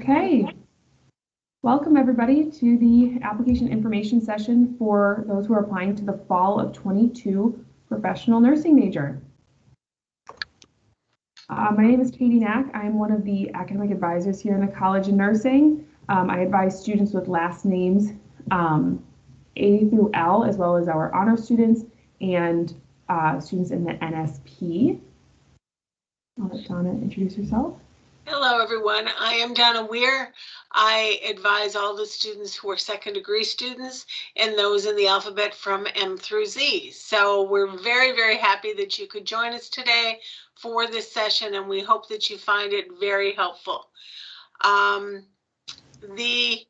Okay, welcome everybody to the application information session for those who are applying to the fall of 22 professional nursing major. My name is Katie Knack. I am one of the academic advisors here in the College of Nursing. I advise students with last names A through L, as well as our honor students and students in the NSP. I'll let Donna introduce herself. Hello, everyone. I am Donna Weir. I advise all the students who are second degree students and those in the alphabet from M through Z. So we're very, very happy that you could join us today for this session, and we hope that you find it very helpful. The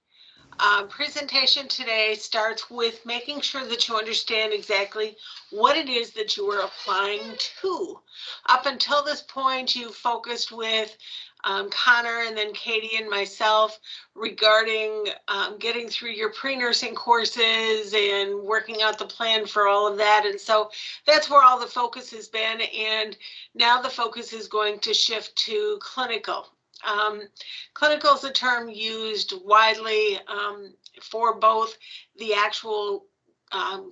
presentation today starts with making sure that you understand exactly what it is that you are applying to. Up until this point, you focused with Connor and then Katie and myself regarding getting through your pre-nursing courses and working out the plan for all of that. And so that's where all the focus has been. And now the focus is going to shift to clinical. Clinical is a term used widely for both the actual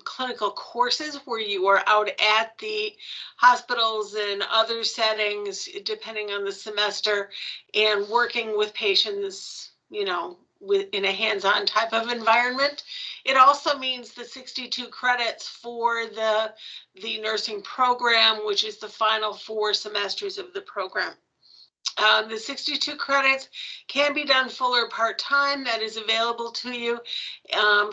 clinical courses where you are out at the hospitals and other settings, depending on the semester, and working with patients, you know, in a hands-on type of environment. It also means the 62 credits for the nursing program, which is the final 4 semesters of the program. The 62 credits can be done full or part-time. That is available to you.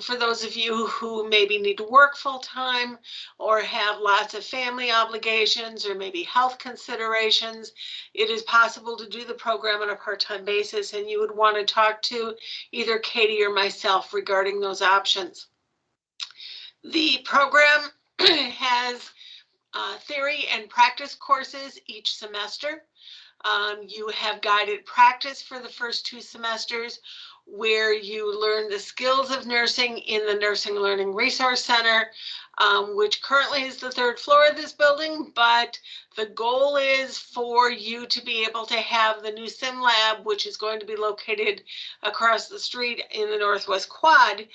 For those of you who maybe need to work full-time or have lots of family obligations or maybe health considerations, it is possible to do the program on a part-time basis, and you would want to talk to either Katie or myself regarding those options. The program has theory and practice courses each semester. You have guided practice for the first 2 semesters, where you learn the skills of nursing in the Nursing Learning Resource Center, which currently is the 3rd floor of this building, but the goal is for you to be able to have the new sim lab, which is going to be located across the street in the Northwest Quad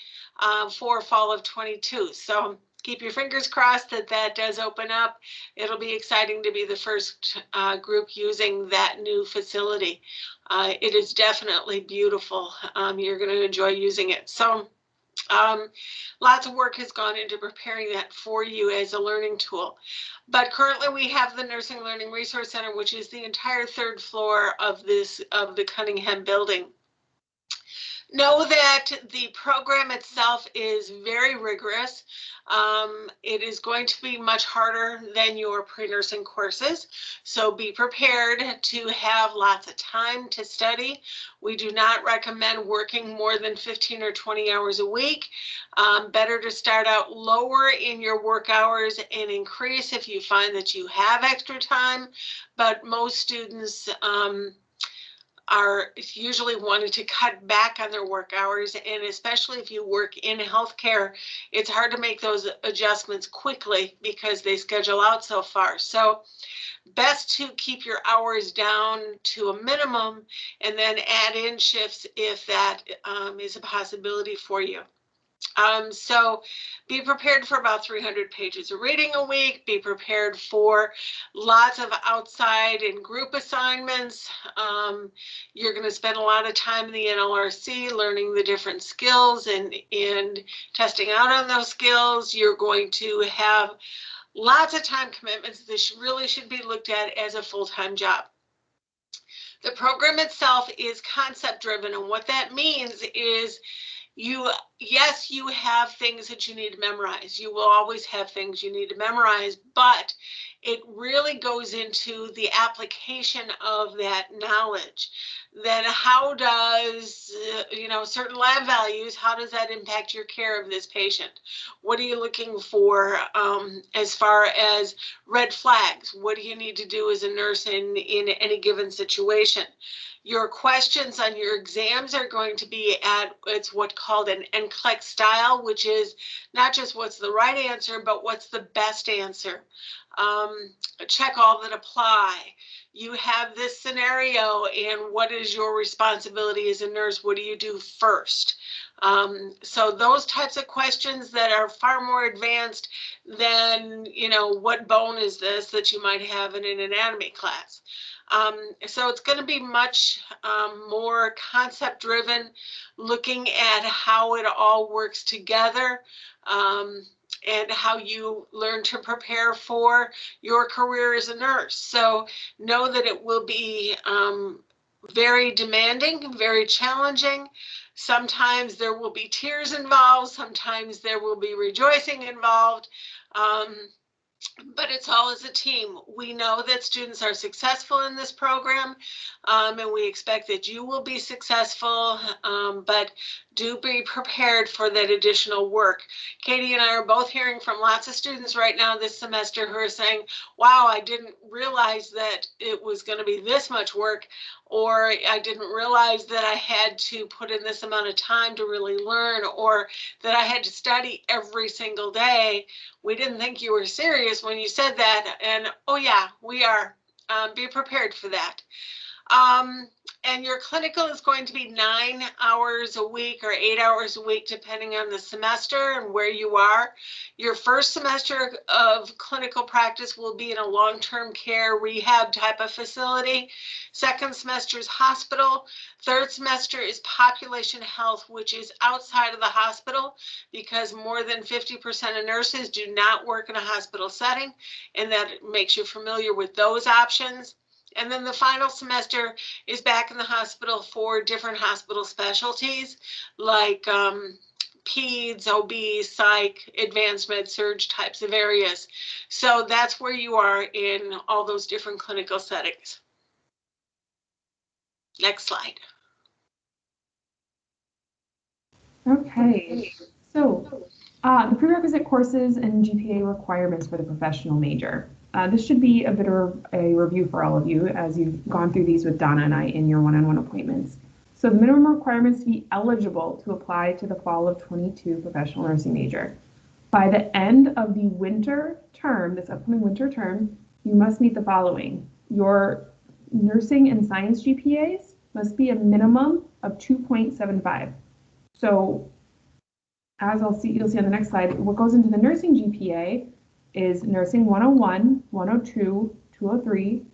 for fall of 22. So keep your fingers crossed that that does open up. It'll be exciting to be the first group using that new facility. It is definitely beautiful. You're going to enjoy using it. So lots of work has gone into preparing that for you as a learning tool. But currently we have the Nursing Learning Resource Center, which is the entire 3rd floor of the Cunningham building. Know that the program itself is very rigorous. It is going to be much harder than your pre-nursing courses, so be prepared to have lots of time to study. We do not recommend working more than 15 or 20 hours a week. Better to start out lower in your work hours and increase if you find that you have extra time, but most students are usually wanting to cut back on their work hours, and especially if you work in healthcare, it's hard to make those adjustments quickly because they schedule out so far. So best to keep your hours down to a minimum and then add in shifts if that is a possibility for you. So be prepared for about 300 pages of reading a week. Be prepared for lots of outside and group assignments. You're going to spend a lot of time in the NLRC learning the different skills and testing out on those skills. You're going to have lots of time commitments. This really should be looked at as a full-time job. The program itself is concept driven, and what that means is yes, you have things that you need to memorize. You will always have things you need to memorize, but it really goes into the application of that knowledge. Then how does, certain lab values, how does that impact your care of this patient? What are you looking for as far as red flags? What do you need to do as a nurse in any given situation? Your questions on your exams are going to be it's what's called an NCLEX style, which is not just what's the right answer, but what's the best answer. Check all that apply. you have this scenario, and what is your responsibility as a nurse? What do you do first? So those types of questions that are far more advanced than, what bone is this that you might have in an anatomy class. So it's going to be much more concept driven, looking at how it all works together, and how you learn to prepare for your career as a nurse. So know that it will be very demanding, very challenging. Sometimes there will be tears involved. Sometimes there will be rejoicing involved. But it's all as a team. We know that students are successful in this program, and we expect that you will be successful, but do be prepared for that additional work. Katie and I are both hearing from lots of students right now this semester who are saying, wow, I didn't realize that it was going to be this much work, or I didn't realize that I had to put in this amount of time to really learn, or that I had to study every single day. We didn't think you were serious when you said that. And oh yeah, we are. Be prepared for that. And your clinical is going to be 9 hours a week or 8 hours a week, depending on the semester and where you are. Your first semester of clinical practice will be in a long-term care rehab type of facility. Second semester is hospital. Third semester is population health, which is outside of the hospital, because more than 50% of nurses do not work in a hospital setting, and that makes you familiar with those options. And then the final semester is back in the hospital for different hospital specialties like peds, OB, psych, advanced med surg types of areas. So that's where you are in all those different clinical settings. Next slide. Okay, so the prerequisite courses and GPA requirements for the professional major. This should be a bit of a review for all of you as you've gone through these with Donna and I in your one-on-one appointments. So the minimum requirements to be eligible to apply to the fall of 22 professional nursing major. By the end of the winter term, this upcoming winter term, you must meet the following. Your nursing and science GPAs must be a minimum of 2.75. So as you'll see on the next slide, what goes into the nursing GPA is nursing 101, 102, 203,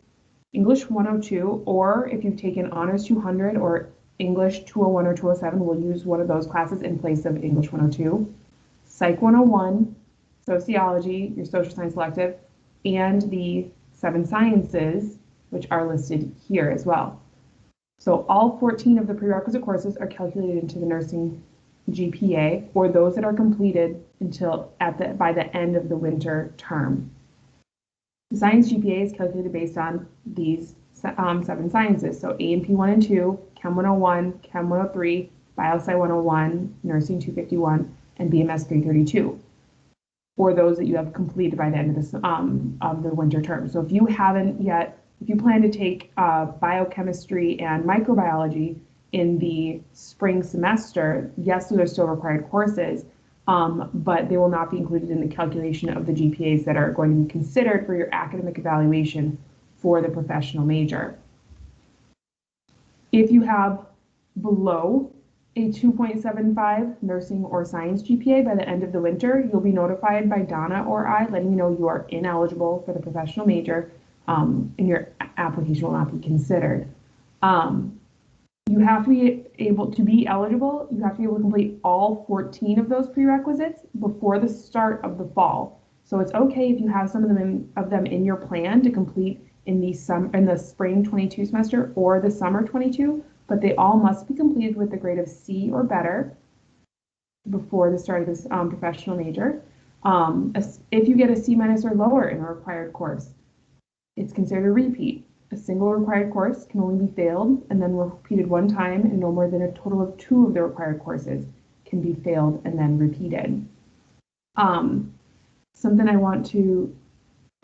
English 102, or if you've taken honors 200 or English 201 or 207, we'll use one of those classes in place of English 102, Psych 101, sociology, your social science elective, and the 7 sciences, which are listed here as well. So all 14 of the prerequisite courses are calculated into the nursing GPA, or those that are completed until by the end of the winter term. The science GPA is calculated based on these 7 sciences. So A&P 1 and 2, Chem 101, Chem 103, Biosci 101, Nursing 251, and BMS 332, or those that you have completed by the end of the winter term. So if you haven't yet, if you plan to take biochemistry and microbiology in the spring semester, yes, those are still required courses, but they will not be included in the calculation of the GPAs that are going to be considered for your academic evaluation for the professional major. If you have below a 2.75 nursing or science GPA by the end of the winter, you'll be notified by Donna or I, letting you know you are ineligible for the professional major, and your application will not be considered. You have to be able to be eligible. You have to be able to complete all 14 of those prerequisites before the start of the fall. So it's okay if you have some of them in your plan to complete in the spring 22 semester or the summer 22, but they all must be completed with a grade of C or better before the start of this professional major. If you get a C- or lower in a required course, it's considered a repeat. A single required course can only be failed and then repeated one time, and no more than a total of 2 of the required courses can be failed and then repeated. Something I want to,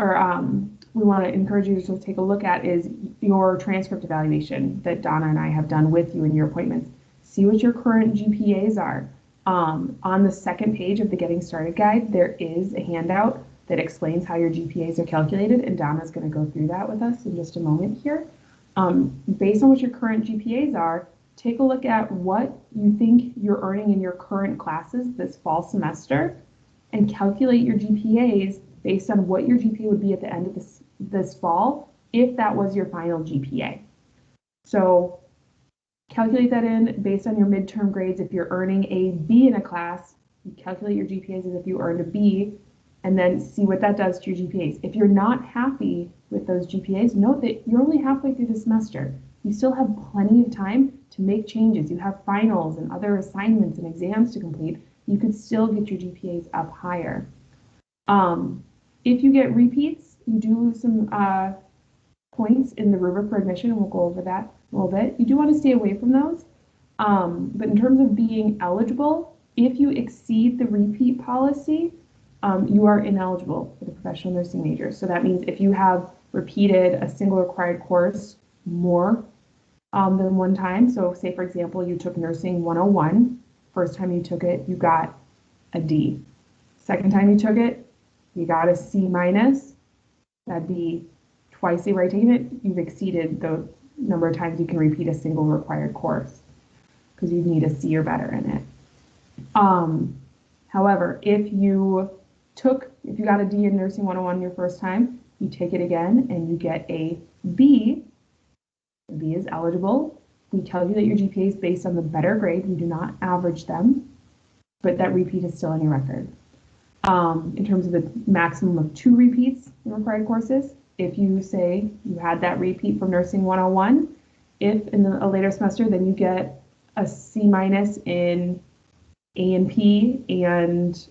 we want to encourage you to take a look at is your transcript evaluation that Donna and I have done with you in your appointments. See what your current GPAs are. On the second page of the Getting Started guide, there is a handout that explains how your GPAs are calculated, and Donna's going to go through that with us in just a moment here. Based on what your current GPAs are, take a look at what you think you're earning in your current classes this fall semester and calculate your GPAs based on what your GPA would be at the end of this fall if that was your final GPA. So calculate that in based on your midterm grades. If you're earning a B in a class, you calculate your GPAs as if you earned a B, and then see what that does to your GPAs. If you're not happy with those GPAs, note that you're only halfway through the semester. You still have plenty of time to make changes. You have finals and other assignments and exams to complete. You could still get your GPAs up higher. If you get repeats, you do lose some points in the rubric for admission, and we'll go over that a little bit. You do want to stay away from those. But in terms of being eligible, if you exceed the repeat policy, you are ineligible for the professional nursing major. So that means if you have repeated a single required course more than one time, so say for example, you took Nursing 101, first time you took it, you got a D. Second time you took it, you got a C minus. That'd be twice the right taking it, you've exceeded the number of times you can repeat a single required course because you need a C or better in it. However, if you got a D in Nursing 101 your first time, you take it again and you get a B. The B is eligible. We calculate your GPAs based on the better grade. We do not average them, but that repeat is still in your record. In terms of the maximum of 2 repeats in required courses, if you say you had that repeat from Nursing 101, if in a later semester, then you get a C minus in A&P and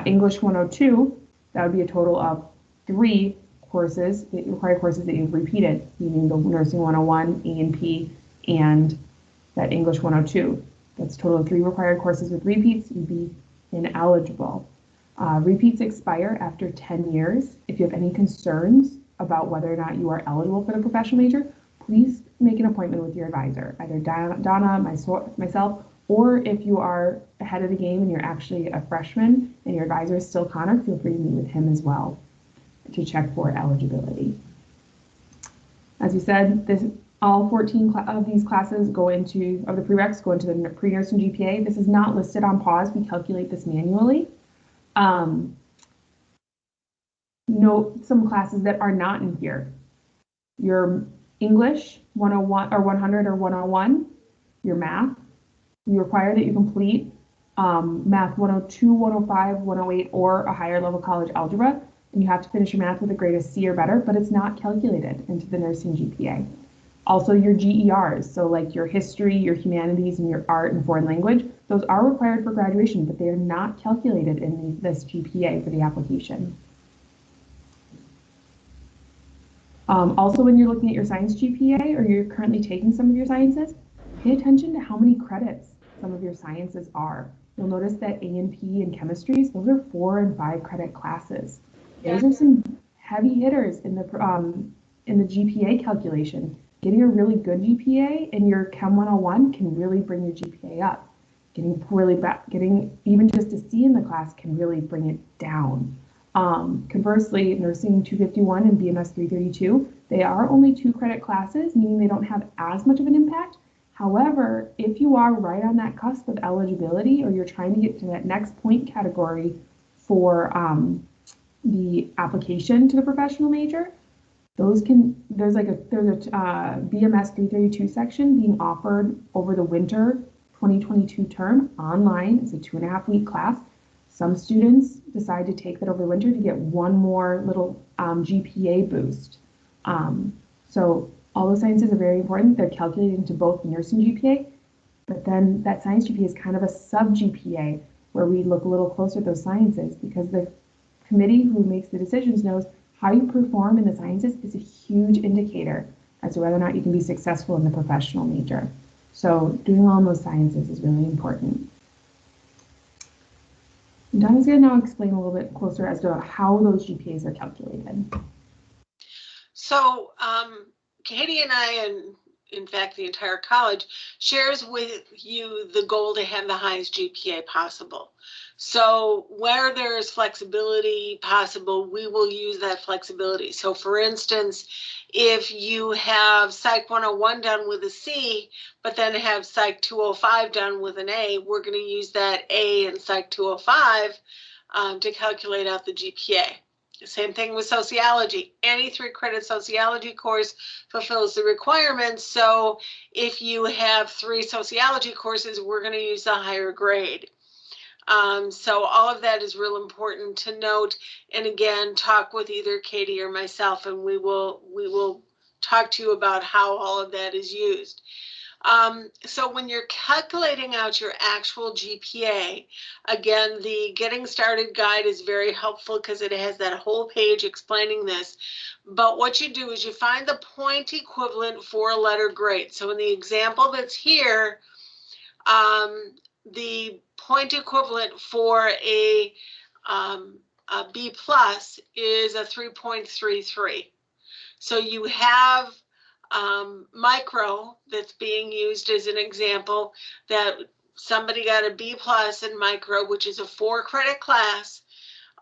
English 102, that would be a total of 3 courses, required courses that you've repeated, meaning the Nursing 101, A&P, and that English 102. That's a total of 3 required courses with repeats. You'd be ineligible. Repeats expire after 10 years. If you have any concerns about whether or not you are eligible for the professional major, please make an appointment with your advisor, either Donna, myself, or if you are ahead of the game and you're actually a freshman and your advisor is still Connor, feel free to meet with him as well to check for eligibility. As we said, all 14 of these classes of the prereqs go into the pre-nursing GPA. This is not listed on pause. We calculate this manually. Note some classes that are not in here. Your English 101 or 100 or 101, your math, we require that you complete math 102, 105, 108, or a higher level college algebra, and you have to finish your math with a grade of C or better, but it's not calculated into the nursing GPA. Also your GERs, so like your history, your humanities, and your art and foreign language, those are required for graduation, but they are not calculated in this GPA for the application. Also, when you're looking at your science GPA or you're currently taking some of your sciences, pay attention to how many credits some of your sciences are. You'll notice that A&P and chemistries, those are 4 and 5 credit classes. Those are some heavy hitters in the GPA calculation. Getting a really good GPA in your Chem 101 can really bring your GPA up. Getting even just a C in the class can really bring it down. Conversely, Nursing 251 and BMS 332, they are only 2 credit classes, meaning they don't have as much of an impact. However, if you are right on that cusp of eligibility or you're trying to get to that next point category for the application to the professional major, there's a BMS 332 section being offered over the winter 2022 term online. It's a 2.5-week class. Some students decide to take that over the winter to get one more little GPA boost. So all those sciences are very important. They're calculated into both the nursing GPA, but then that science GPA is kind of a sub GPA where we look a little closer at those sciences because the committee who makes the decisions knows how you perform in the sciences is a huge indicator as to whether or not you can be successful in the professional major. So doing well in those sciences is really important. Donna's going to now explain a little bit closer as to how those GPAs are calculated. So Katie and I in fact, the entire college, shares with you the goal to have the highest GPA possible. So where there is flexibility possible, we will use that flexibility. So for instance, if you have Psych 101 done with a C, but then have Psych 205 done with an A, we're going to use that A in Psych 205 to calculate out the GPA. Same thing with sociology. Any 3-credit sociology course fulfills the requirements. So if you have 3 sociology courses, we're going to use a higher grade. So all of that is real important to note. And again, talk with either Katie or myself, and we will talk to you about how all of that is used. So when you're calculating out your actual GPA, again, the Getting Started guide is very helpful because it has that whole page explaining this. But what you do is you find the point equivalent for a letter grade. So in the example that's here, the point equivalent for a B plus is a 3.33. So you have micro that's being used as an example, that somebody got a B plus in micro, which is a 4-credit class.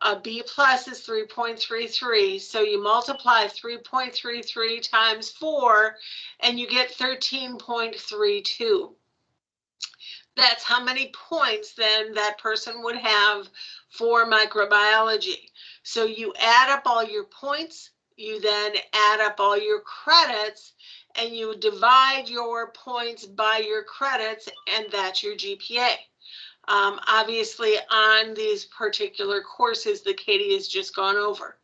A B plus is 3.33. So you multiply 3.33 times 4 and you get 13.32. That's how many points then that person would have for microbiology. So you add up all your points, you then add up all your credits, and you divide your points by your credits, and that's your GPA. Obviously, on these particular courses that Katie has just gone over.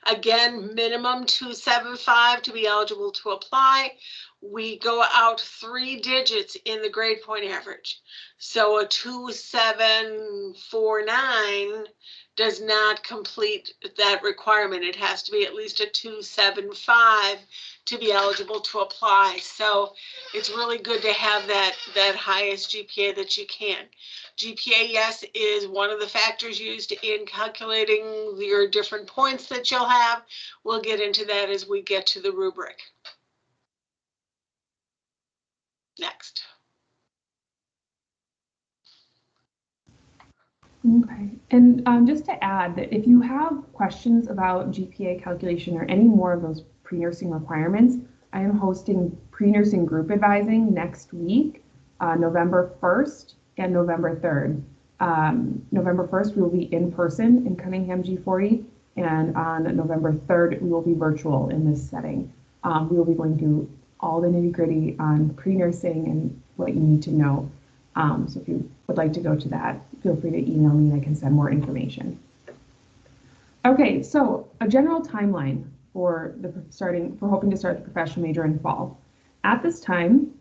Again, minimum 275 to be eligible to apply. We go out 3 digits in the grade point average. So a 2749 does not complete that requirement. It has to be at least a 275 to be eligible to apply. So it's really good to have that highest GPA that you can. GPA, yes, is one of the factors used in calculating your different points that you'll have. We'll get into that as we get to the rubric. Next. Okay, and just to add that if you have questions about GPA calculation or any more of those pre-nursing requirements, I am hosting pre-nursing group advising next week, November 1st and November 3rd. November 1st, we will be in person in Cunningham G40, and on November 3rd, we will be virtual in this setting. We will be going through all the nitty-gritty on pre-nursing and what you need to know. So if you would like to go to that, feel free to email me and I can send more information. Okay, so a general timeline for hoping to start the professional major in fall. At this time,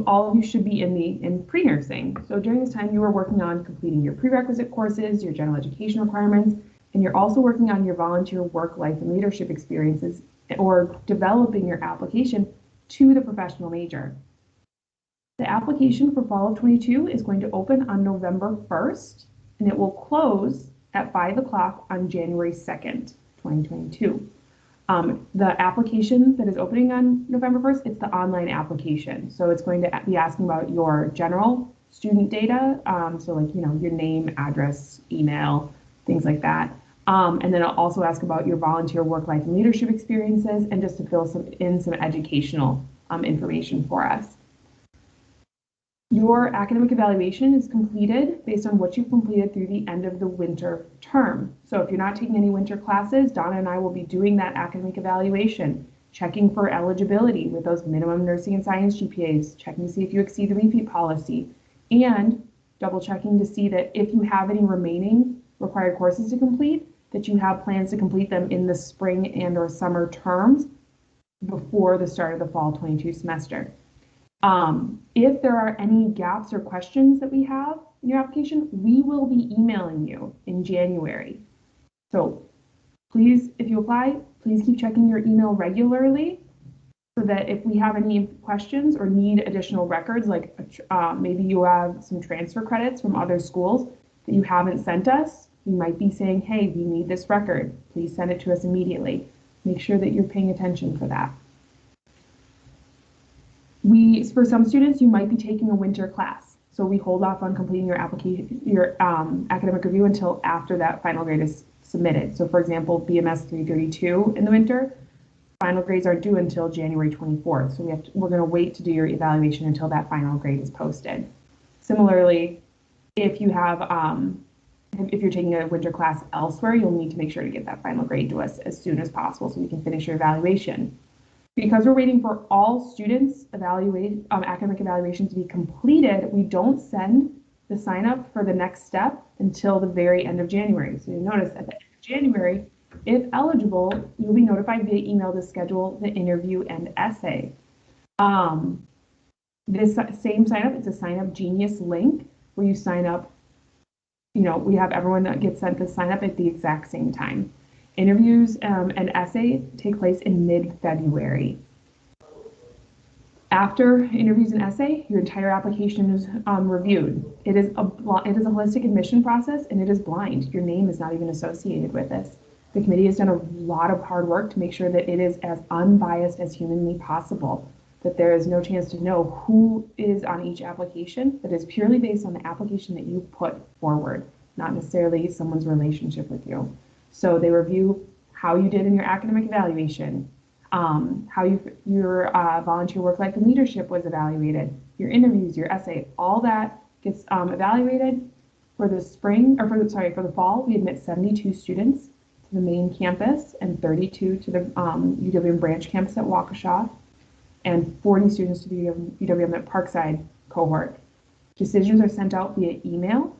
all of you should be in pre-nursing. So during this time, you are working on completing your prerequisite courses, your general education requirements, and you're also working on your volunteer work, life, and leadership experiences, or developing your application to the professional major. The application for fall of 22 is going to open on November 1st, and it will close at 5 o'clock on January 2nd, 2022. The application that is opening on November 1st, it's the online application. So it's going to be asking about your general student data, so like, your name, address, email, things like that. And then I'll also ask about your volunteer work, life, and leadership experiences, and just to fill in some educational information for us. Your academic evaluation is completed based on what you've completed through the end of the winter term. So if you're not taking any winter classes, Donna and I will be doing that academic evaluation, checking for eligibility with those minimum nursing and science GPAs, checking to see if you exceed the repeat policy, and double checking to see that if you have any remaining required courses to complete, that you have plans to complete them in the spring and or summer terms before the start of the fall 22 semester. If there are any gaps or questions that we have in your application, we will be emailing you in January. So please, if you apply, please keep checking your email regularly so that if we have any questions or need additional records, like maybe you have some transfer credits from other schools that you haven't sent us, we might be saying, hey, we need this record. Please send it to us immediately. Make sure that you're paying attention for that. For some students, you might be taking a winter class. So we hold off on completing your academic review until after that final grade is submitted. So for example, BMS 332 in the winter, final grades aren't due until January 24th. So we're going to wait to do your evaluation until that final grade is posted. Similarly, if you have if you're taking a winter class elsewhere, you'll need to make sure to get that final grade to us as soon as possible so we can finish your evaluation. Because we're waiting for all students' academic evaluation to be completed, we don't send the sign up for the next step until the very end of January. So you'll notice at the end of January, if eligible, you'll be notified via email to schedule the interview and essay. This same sign up, it's a sign up genius link where you sign up. We have everyone that gets sent the sign up at the exact same time. Interviews and essay take place in mid-February. After interviews and essay, your entire application is reviewed. It is a holistic admission process, and it is blind. Your name is not even associated with this. The committee has done a lot of hard work to make sure that it is as unbiased as humanly possible, that there is no chance to know who is on each application, that is purely based on the application that you put forward, not necessarily someone's relationship with you. So they review how you did in your academic evaluation, how your volunteer work life and leadership was evaluated, your interviews, your essay, all that gets evaluated. For the for the fall, we admit 72 students to the main campus and 32 to the UWM branch campus at Waukesha, and 40 students to the UWM at Parkside cohort. Decisions are sent out via email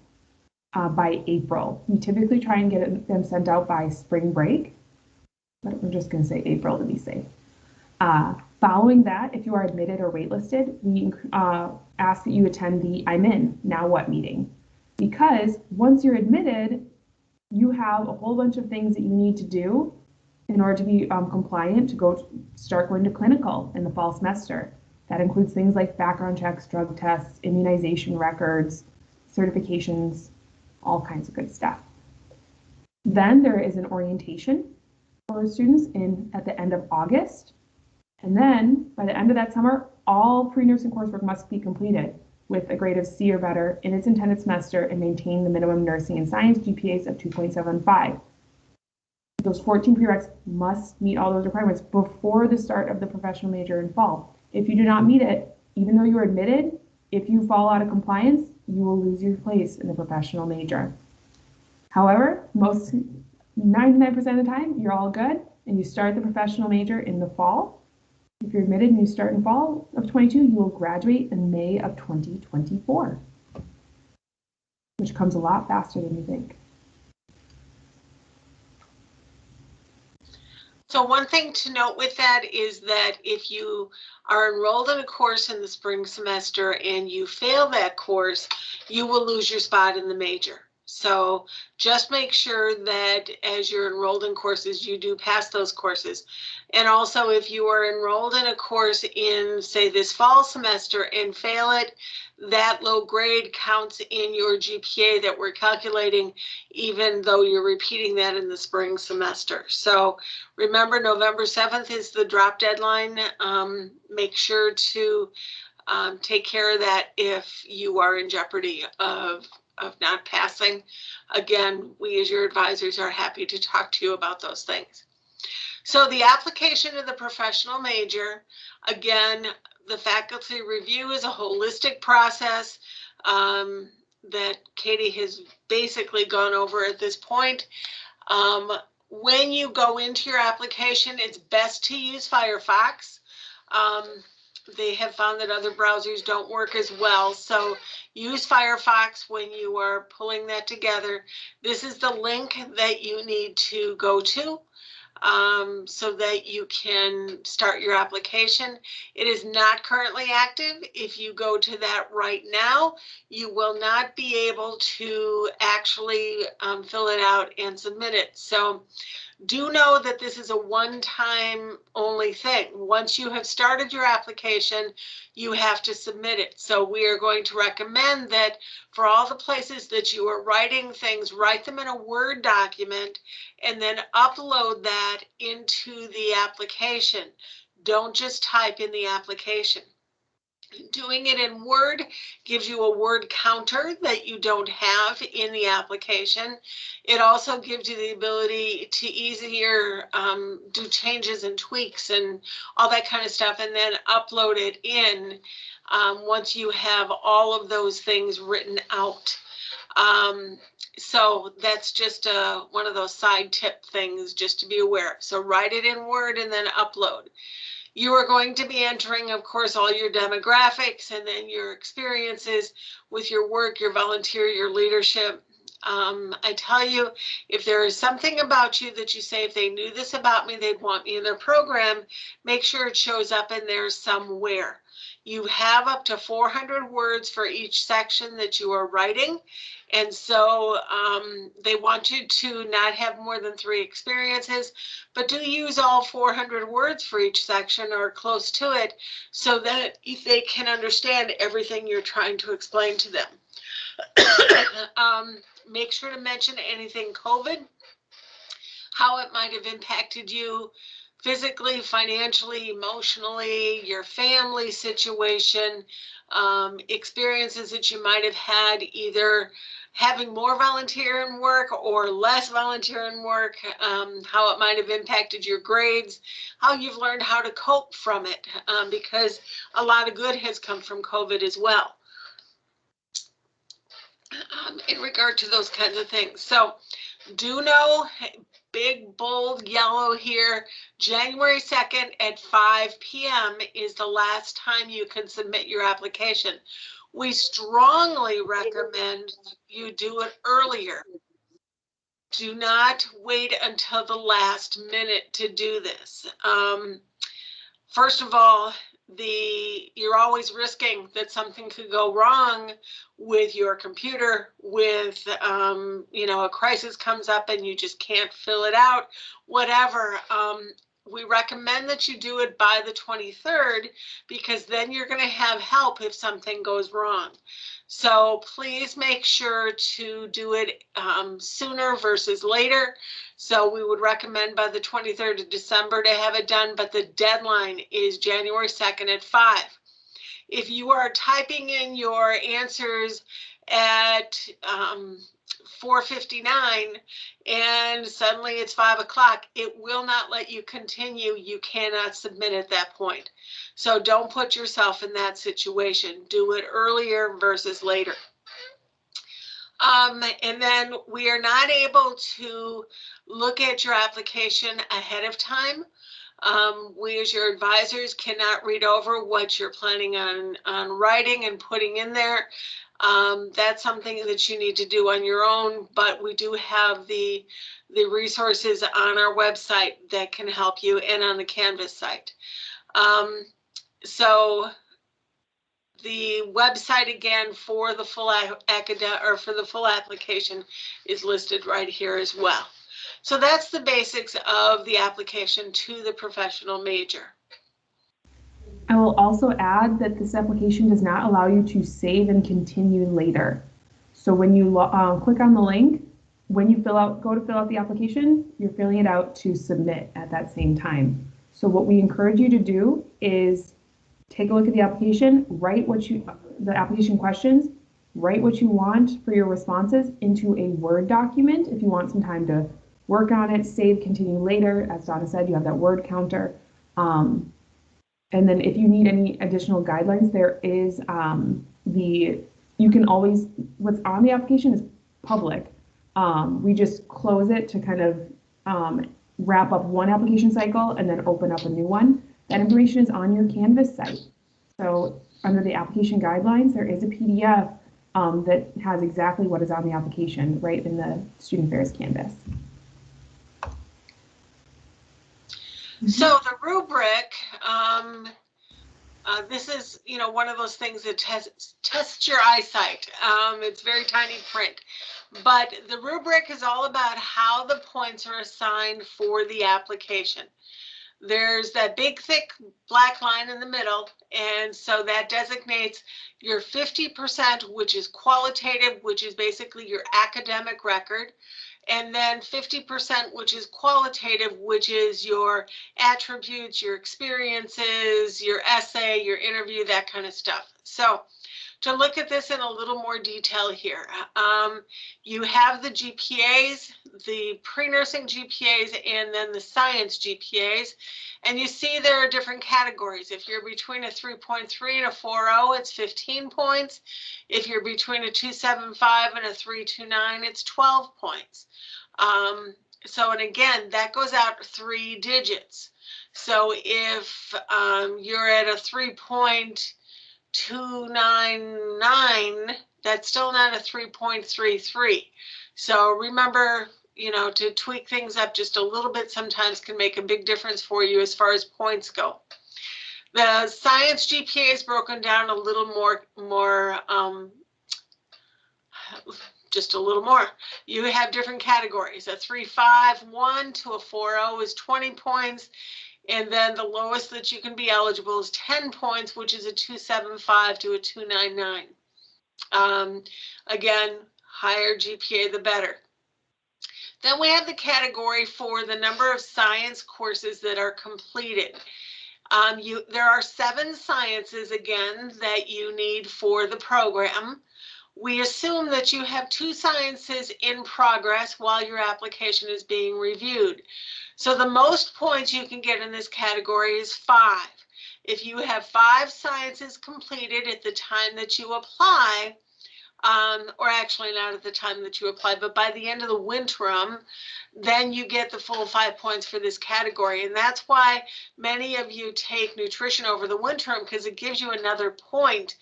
by April. We typically try and get them sent out by spring break, but we're just going to say April to be safe. Following that, if you are admitted or waitlisted, we ask that you attend the I'm in, now what meeting. Because once you're admitted, you have a whole bunch of things that you need to do in order to be compliant to start going to clinical in the fall semester. That includes things like background checks, drug tests, immunization records, certifications, all kinds of good stuff. Then there is an orientation for students at the end of August. And then by the end of that summer, all pre-nursing coursework must be completed with a grade of C or better in its intended semester and maintain the minimum nursing and science GPAs of 2.75. Those 14 prereqs must meet all those requirements before the start of the professional major in fall. If you do not meet it, even though you're admitted, if you fall out of compliance, you will lose your place in the professional major. However, 99% of the time, you're all good, and you start the professional major in the fall. If you're admitted and you start in fall of 22, you will graduate in May of 2024, which comes a lot faster than you think. So one thing to note with that is that if you are enrolled in a course in the spring semester and you fail that course, you will lose your spot in the major. So just make sure that as you're enrolled in courses, you do pass those courses. And also if you are enrolled in a course in, say, this fall semester and fail it, that low grade counts in your GPA that we're calculating, even though you're repeating that in the spring semester. So remember, November 7th is the drop deadline. Make sure to take care of that if you are in jeopardy of not passing. Again, we as your advisors are happy to talk to you about those things. So the application of the professional major, again, the faculty review is a holistic process that Katie has basically gone over at this point. When you go into your application, it's best to use Firefox. They have found that other browsers don't work as well. So use Firefox when you are pulling that together. This is the link that you need to go to so that you can start your application. It is not currently active. If you go to that right now, you will not be able to actually fill it out and submit it. So do know that this is a one-time only thing. Once you have started your application, you have to submit it. So we are going to recommend that for all the places that you are writing things, write them in a Word document and then upload that into the application. Don't just type in the application. Doing it in Word gives you a word counter that you don't have in the application. It also gives you the ability to easier do changes and tweaks and all that kind of stuff, and then upload it in once you have all of those things written out. So that's just one of those side tip things just to be aware of. So write it in Word and then upload. You are going to be entering, of course, all your demographics and then your experiences with your work, your volunteer, your leadership. I tell you, if there is something about you that you say, if they knew this about me, they'd want me in their program, make sure it shows up in there somewhere. You have up to 400 words for each section that you are writing. And so they want you to not have more than 3 experiences, but do use all 400 words for each section or close to it so that they can understand everything you're trying to explain to them. Make sure to mention anything COVID, how it might have impacted you physically, financially, emotionally, your family situation, experiences that you might have had either having more volunteer in work or less volunteer in work, how it might have impacted your grades, how you've learned how to cope from it, because a lot of good has come from COVID as well. In regard to those kinds of things. So do know, big, bold, yellow here, January 2nd at 5 p.m. is the last time you can submit your application. We strongly recommend you do it earlier. Do not wait until the last minute to do this. First of all, you're always risking that something could go wrong with your computer, with a crisis comes up and you just can't fill it out, whatever. We recommend that you do it by the 23rd because then you're going to have help if something goes wrong. So please make sure to do it sooner versus later. So we would recommend by the 23rd of December to have it done, but the deadline is January 2nd at 5. If you are typing in your answers at 4:59 and suddenly it's 5 o'clock, it will not let you continue. You cannot submit at that point. So don't put yourself in that situation. Do it earlier versus later. And then we are not able to look at your application ahead of time. We as your advisors cannot read over what you're planning on writing and putting in there. That's something that you need to do on your own, but we do have the resources on our website that can help you and on the Canvas site. So the website again for the full application is listed right here as well. So that's the basics of the application to the professional major. I will also add that this application does not allow you to save and continue later. So when you click on the link, when you go to fill out the application, you're filling it out to submit at that same time. So what we encourage you to do is take a look at the application, write the application questions, write what you want for your responses into a Word document if you want some time to work on it, save, continue later. As Donna said, you have that word counter. And then if you need any additional guidelines, there is you can always, what's on the application is public. We just close it to kind of wrap up one application cycle and then open up a new one. That information is on your Canvas site. So under the application guidelines, there is a PDF that has exactly what is on the application right in the Student Affairs Canvas. So the rubric, this is, one of those things that tests your eyesight. It's very tiny print, but the rubric is all about how the points are assigned for the application. There's that big, thick black line in the middle, and so that designates your 50%, which is qualitative, which is basically your academic record. and then 50%, which is qualitative, which is your attributes, your experiences, your essay, your interview, that kind of stuff. So to look at this in a little more detail here, you have the GPAs, the pre-nursing GPAs, and then the science GPAs. And you see there are different categories. If you're between a 3.3 and a 4.0, it's 15 points. If you're between a 2.75 and a 3.29, it's 12 points. And again, that goes out 3 digits. So if you're at a 3.299, that's still not a 3.33. So remember, to tweak things up just a little bit sometimes can make a big difference for you as far as points go. The science GPA is broken down a little more, just a little more. You have different categories. A 3.51 to a 4.0 is 20 points. And then the lowest that you can be eligible is 10 points, which is a 2.75 to a 2.99. Again, higher GPA, the better. Then we have the category for the number of science courses that are completed. There are 7 sciences, again, that you need for the program. We assume that you have 2 sciences in progress while your application is being reviewed. So the most points you can get in this category is 5. If you have 5 sciences completed at the time that you apply, or actually not at the time that you apply, but by the end of the interim, then you get the full 5 points for this category. And that's why many of you take nutrition over the interim, because it gives you another point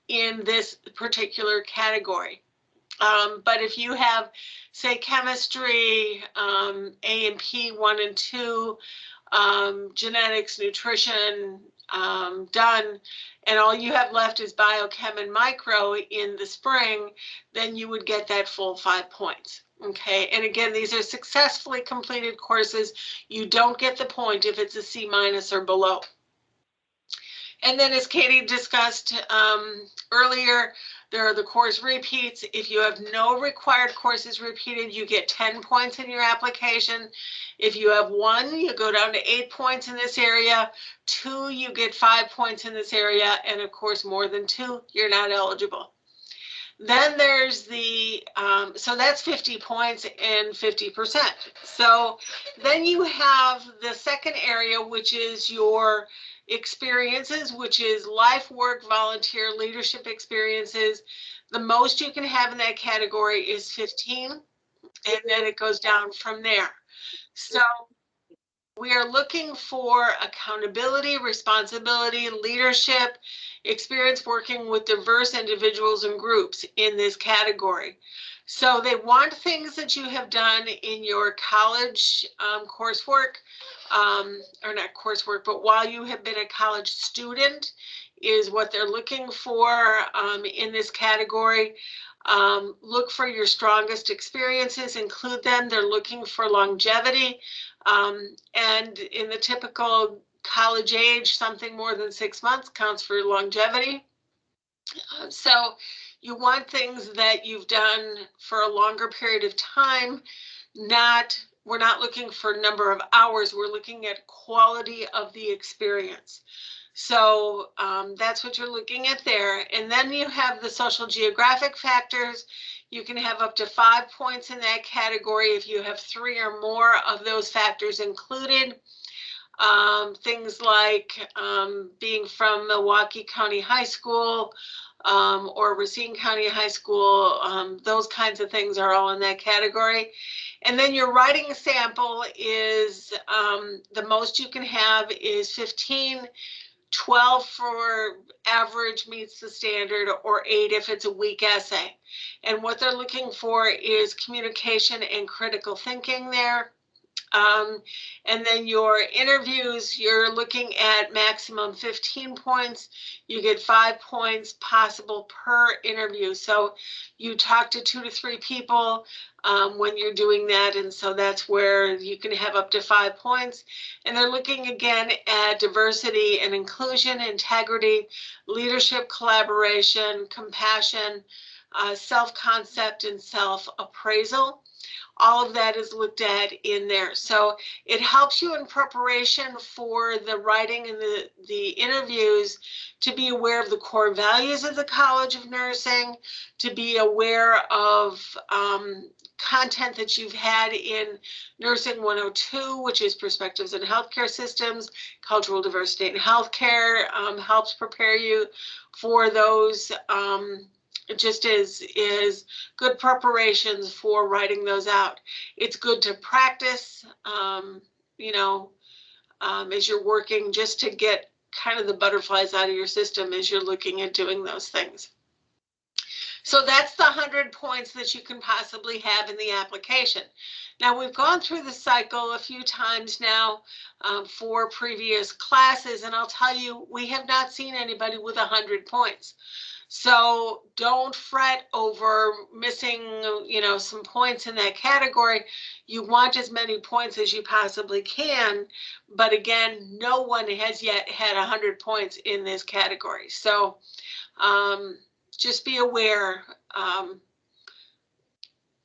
in this particular category. But if you have, say, chemistry, A&P 1 and 2, genetics, nutrition, done, and all you have left is biochem and micro in the spring, then you would get that full 5 points. Okay, and again, these are successfully completed courses. You don't get the point if it's a C- or below. And then, as Katie discussed earlier, there are the course repeats. If you have no required courses repeated, you get 10 points in your application. If you have 1, you go down to 8 points in this area. 2, you get 5 points in this area. And of course, more than 2, you're not eligible. Then there's the, so that's 50 points and 50%. So then you have the second area, which is your experiences, which is life, work, volunteer, leadership experiences. The most you can have in that category is 15, and then it goes down from there. So we are looking for accountability, responsibility, leadership, experience working with diverse individuals and groups in this category. So they want things that you have done in your college coursework, or not coursework, but while you have been a college student is what they're looking for in this category. Look for your strongest experiences, include them. They're looking for longevity. And in the typical college age, something more than 6 months counts for longevity. So you want things that you've done for a longer period of time. We're not looking for number of hours. We're looking at quality of the experience. So that's what you're looking at there. And then you have the social geographic factors. You can have up to 5 points in that category if you have 3 or more of those factors included. Things like being from Milwaukee County High School or Racine County High School, those kinds of things are all in that category. And then your writing sample is the most you can have is 15. 12 for average meets the standard, or 8 if it's a weak essay. And what they're looking for is communication and critical thinking there. And then your interviews, you're looking at maximum 15 points. You get 5 points possible per interview. So you talk to 2 to 3 people when you're doing that. And so that's where you can have up to 5 points. And they're looking again at diversity and inclusion, integrity, leadership, collaboration, compassion, self-concept, and self-appraisal. All of that is looked at in there. So it helps you in preparation for the writing and the interviews to be aware of the core values of the College of Nursing, to be aware of content that you've had in Nursing 102, which is Perspectives in Healthcare Systems, Cultural Diversity in Healthcare, helps prepare you for those. It just is good preparations for writing those out. It's good to practice, you know, as you're working, just to get kind of the butterflies out of your system as you're looking at doing those things. So that's the 100 points that you can possibly have in the application. Now, we've gone through the cycle a few times now for previous classes, and I'll tell you, we have not seen anybody with 100 points. So don't fret over missing, you know, some points in that category. You want as many points as you possibly can. But again, no one has yet had 100 points in this category. So just be aware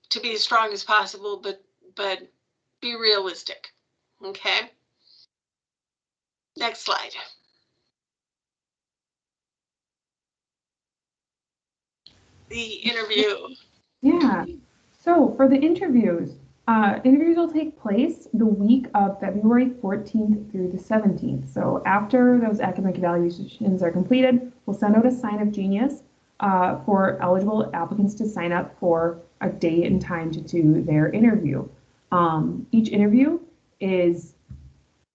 to be as strong as possible, but be realistic. Okay. Next slide. The interview. Yeah. So for the interviews, interviews will take place the week of February 14th through the 17th. So after those academic evaluations are completed, we'll send out a sign of genius for eligible applicants to sign up for a date and time to do their interview. Each interview is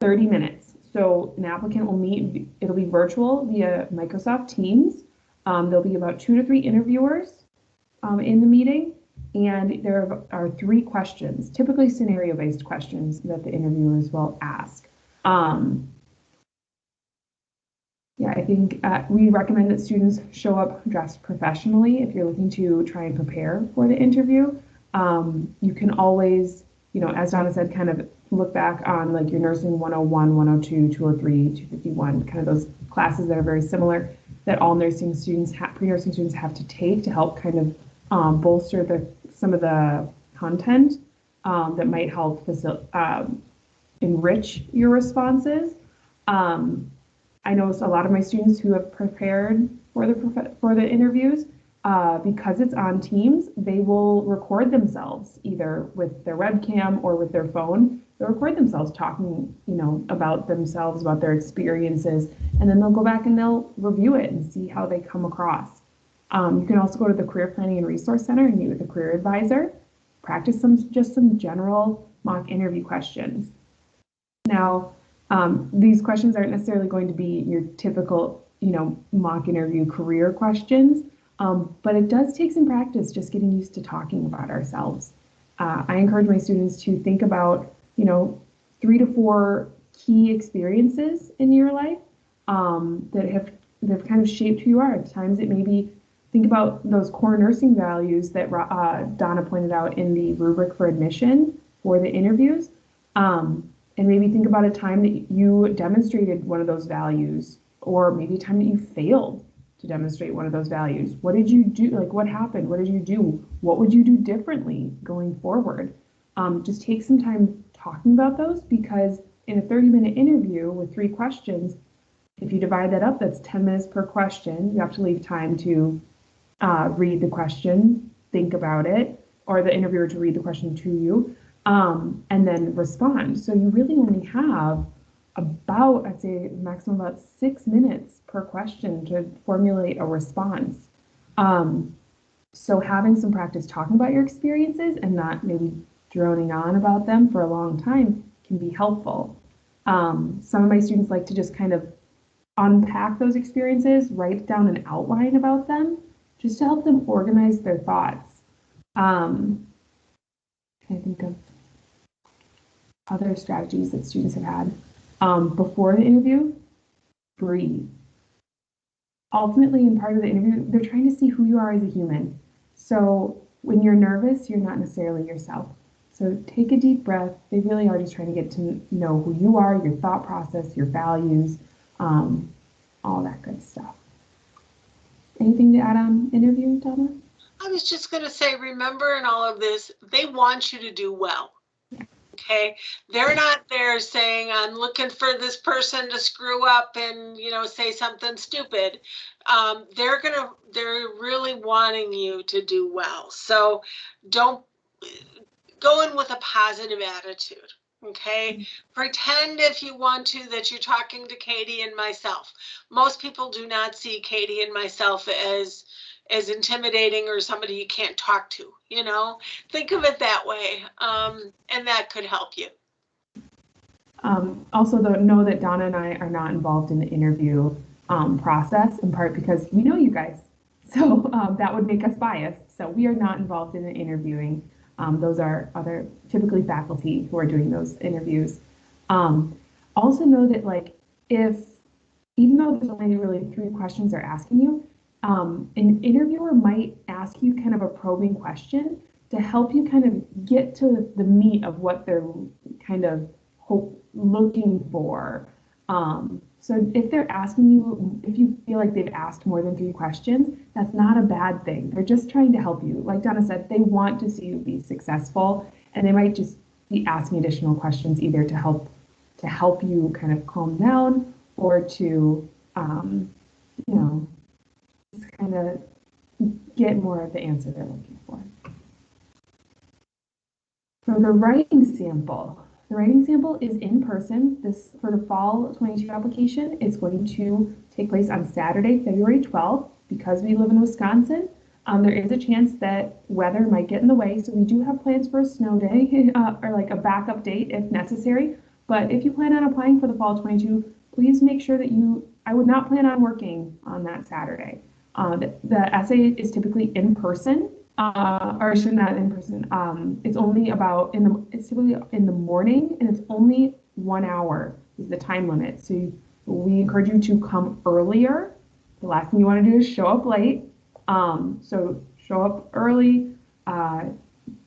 30 minutes. So an applicant will meet, it'll be virtual via Microsoft Teams. There'll be about 2 to 3 interviewers in the meeting, and there are 3 questions, typically scenario-based questions that the interviewers will ask. Yeah, I think we recommend that students show up dressed professionally if you're looking to try and prepare for the interview. You can always, you know, as Donna said, kind of look back on like your Nursing 101, 102, 203, 251, kind of those classes that are very similar that all nursing students, pre-nursing students have to take to help kind of bolster some of the content that might help enrich your responses. I noticed a lot of my students who have prepared for the interviews, because it's on Teams, they will record themselves either with their webcam or with their phone. They'll record themselves talking, you know, about themselves, about their experiences, and then they'll go back and they'll review it and see how they come across. You can also go to the Career Planning and Resource Center and meet with a career advisor, practice some general mock interview questions. Now, these questions aren't necessarily going to be your typical, you know, mock interview career questions, but it does take some practice just getting used to talking about ourselves. I encourage my students to think about, you know, 3 to 4 key experiences in your life that have kind of shaped who you are. At times it may be, think about those core nursing values that Donna pointed out in the rubric for admission for the interviews. And maybe think about a time that you demonstrated one of those values, or maybe a time that you failed to demonstrate one of those values. What did you do? Like, what happened? What did you do? What would you do differently going forward? Just take some time talking about those, because in a 30-minute interview with 3 questions, if you divide that up, that's 10 minutes per question. You have to leave time to read the question, think about it, or the interviewer to read the question to you, and then respond. So you really only have about, I'd say, maximum about 6 minutes per question to formulate a response. So having some practice talking about your experiences and not maybe droning on about them for a long time can be helpful. Some of my students like to just kind of unpack those experiences, write down an outline about them, just to help them organize their thoughts. I think of other strategies that students have had before the interview. Breathe. Ultimately, in part of the interview, they're trying to see who you are as a human. So when you're nervous, you're not necessarily yourself. So take a deep breath. They really are just trying to get to know who you are, your thought process, your values, all that good stuff. Anything to add on interview, Donna? I was just going to say, remember in all of this, they want you to do well. Okay. They're not there saying, I'm looking for this person to screw up and, you know, say something stupid. They're really wanting you to do well. So don't go in with a positive attitude. Okay. Pretend if you want to that you're talking to Katie and myself. Most people do not see Katie and myself as intimidating or somebody you can't talk to, you know, think of it that way. And that could help you. Also, though, know that Donna and I are not involved in the interview process, in part because we know you guys. So that would make us biased. So we are not involved in the interviewing. Those are other, typically faculty who are doing those interviews. Also know that, like, if, even though there's only really 3 questions they're asking you, an interviewer might ask you kind of a probing question to help you kind of get to the meat of what they're kind of looking for. So if they're asking you, if you feel like they've asked more than 3 questions, that's not a bad thing. They're just trying to help you. Like Donna said, they want to see you be successful, and they might just be asking additional questions either to help you kind of calm down or to, you know, just kind of get more of the answer they're looking for. For the writing sample, the writing sample is in person. This, for the fall 22 application, is going to take place on Saturday, February 12th. Because we live in Wisconsin, there is a chance that weather might get in the way. So we do have plans for a snow day or like a backup date if necessary. But if you plan on applying for the fall 22, please make sure that I would not plan on working on that Saturday. The essay is typically in person. Or should not in person. It's only it's typically in the morning, and it's only 1 hour is the time limit. So we encourage you to come earlier. The last thing you want to do is show up late. So show up early.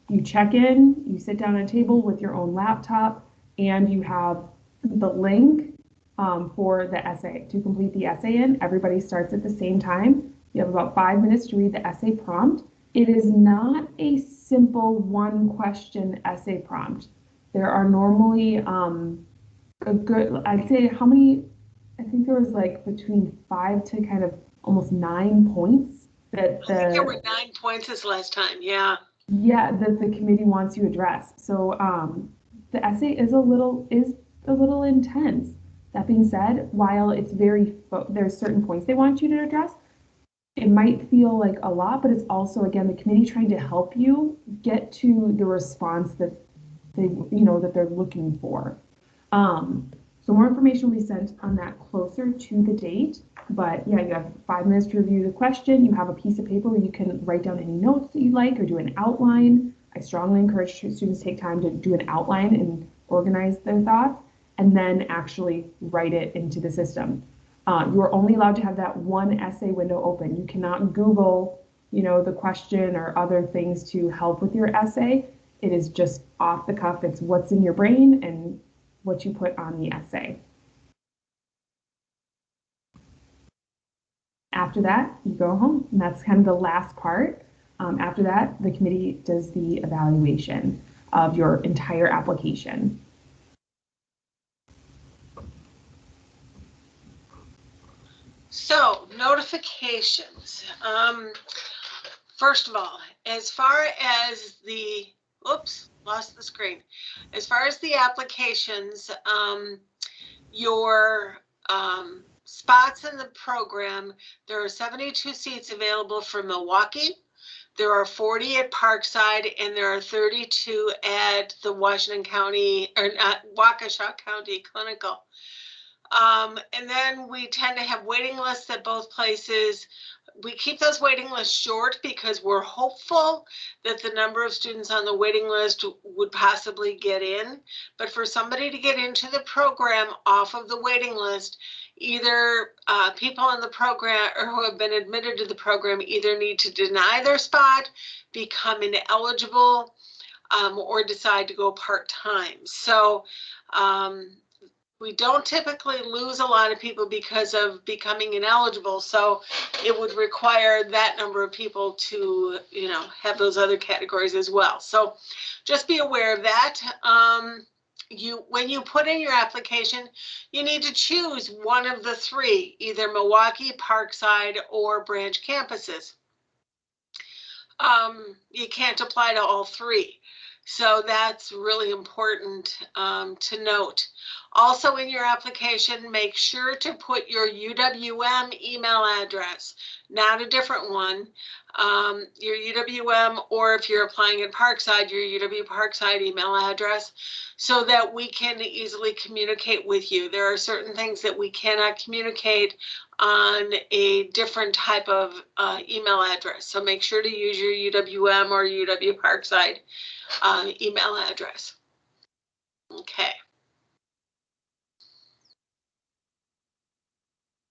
You check in. You sit down at a table with your own laptop, and you have the link for the essay to complete the essay in. Everybody starts at the same time. You have about 5 minutes to read the essay prompt. It is not a simple 1-question essay prompt. There are normally I'd say I think there was like between 5 to kind of almost 9 points that I think there were 9 points this last time, yeah. Yeah, that the committee wants you to address. So the essay is a little intense. That being said, while it's there's certain points they want you to address, it might feel like a lot, but it's also, again, the committee trying to help you get to the response that that they're looking for. So more information will be sent on that closer to the date. But yeah, you have 5 minutes to review the question. You have a piece of paper where you can write down any notes that you'd like or do an outline. I strongly encourage students to take time to do an outline and organize their thoughts, and then actually write it into the system. You are only allowed to have that one essay window open. You cannot Google, the question or other things to help with your essay. It is just off the cuff. It's what's in your brain and what you put on the essay. After that, you go home, and that's kind of the last part. After that, the committee does the evaluation of your entire application. So, notifications. First of all, as far as oops, lost the screen. As far as the applications, your spots in the program, there are 72 seats available for Milwaukee. There are 40 at Parkside, and there are 32 at the Washington County, or Waukesha County Clinical. And then we tend to have waiting lists at both places. We keep those waiting lists short because we're hopeful that the number of students on the waiting list would possibly get in. But for somebody to get into the program off of the waiting list, either people in the program or who have been admitted to the program either need to deny their spot, become ineligible, or decide to go part-time. So We don't typically lose a lot of people because of becoming ineligible, so it would require that number of people to, have those other categories as well. So just be aware of that. When you put in your application, you need to choose one of the three, either Milwaukee, Parkside, or branch campuses. You can't apply to all three. So that's really important to note. Also in your application, make sure to put your UWM email address, not a different one. Your UWM, or if you're applying at Parkside, your UW Parkside email address, so that we can easily communicate with you. There are certain things that we cannot communicate on a different type of email address. So make sure to use your UWM or UW Parkside email address. Okay.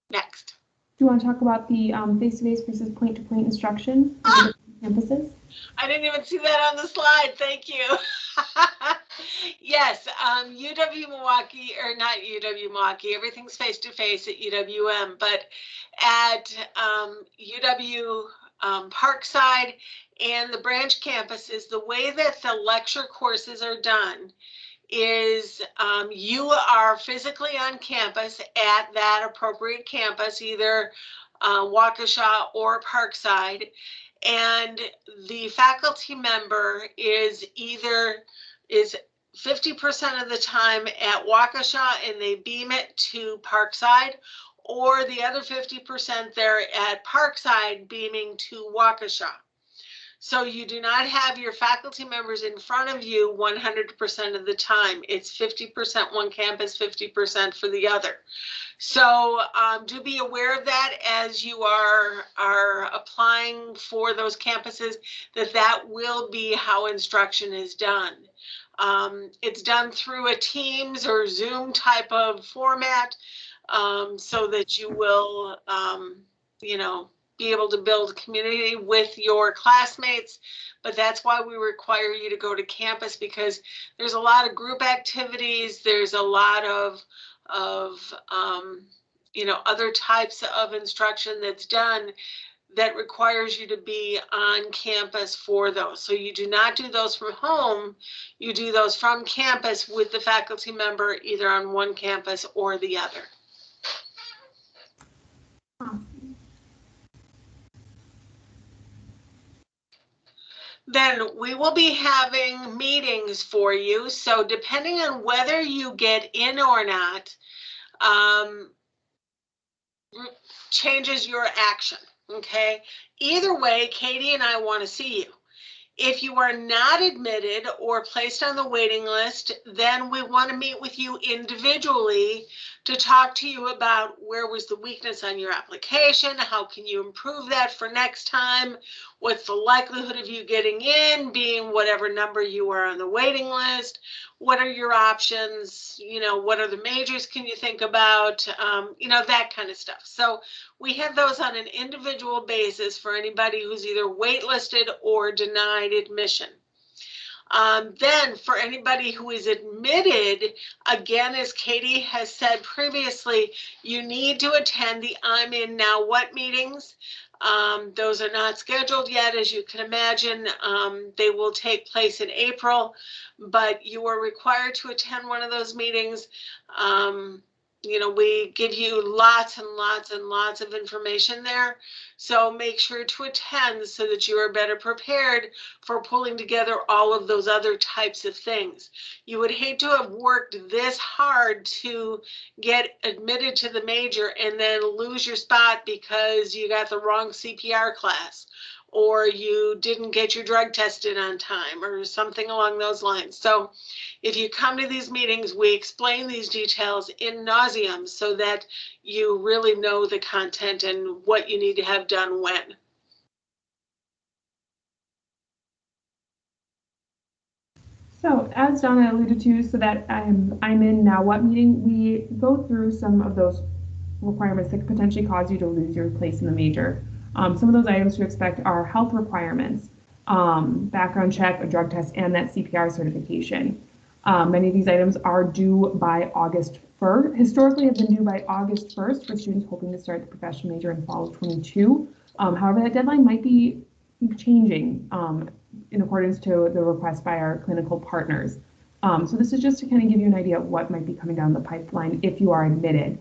Next. Do you want to talk about the face-to-face versus point-to-point instruction for the campuses? I didn't even see that on the slide. Thank you. Yes, UW-Milwaukee, or not UW-Milwaukee, everything's face-to-face at UWM, but at UW Parkside and the branch campuses, the way that the lecture courses are done is you are physically on campus at that appropriate campus, either Waukesha or Parkside, and the faculty member is 50% of the time at Waukesha and they beam it to Parkside, or the other 50% they're at Parkside beaming to Waukesha. So you do not have your faculty members in front of you 100% of the time. It's 50% one campus, 50% for the other. So do be aware of that as you are applying for those campuses, that will be how instruction is done. It's done through a Teams or Zoom type of format, so that you will, be able to build community with your classmates. But that's why we require you to go to campus, because there's a lot of group activities. There's a lot of other types of instruction that's done that requires you to be on campus for those. So you do not do those from home. You do those from campus with the faculty member either on one campus or the other. Then we will be having meetings for you. So depending on whether you get in or not, changes your action, okay? Either way, Katie and I want to see you. If you are not admitted or placed on the waiting list, then we want to meet with you individually to talk to you about where was the weakness on your application, how can you improve that for next time, what's the likelihood of you getting in, being whatever number you are on the waiting list, what are your options, what are the majors can you think about, that kind of stuff. So we have those on an individual basis for anybody who's either waitlisted or denied admission. Then for anybody who is admitted, again, as Katie has said previously, you need to attend the I'm in Now What meetings. Those are not scheduled yet, as you can imagine. They will take place in April, but you are required to attend one of those meetings. We give you lots and lots and lots of information there. So make sure to attend so that you are better prepared for pulling together all of those other types of things. You would hate to have worked this hard to get admitted to the major and then lose your spot because you got the wrong CPR class, or you didn't get your drug tested on time, or something along those lines. So if you come to these meetings, we explain these details in nauseam so that you really know the content and what you need to have done when. So as Donna alluded to, so that I'm in Now What meeting, we go through some of those requirements that could potentially cause you to lose your place in the major. Some of those items to expect are health requirements, background check, a drug test, and that CPR certification. Many of these items are due by August historically have been due by August 1st for students hoping to start the professional major in fall of 22. However, that deadline might be changing in accordance to the request by our clinical partners. So this is just to kind of give you an idea of what might be coming down the pipeline if you are admitted.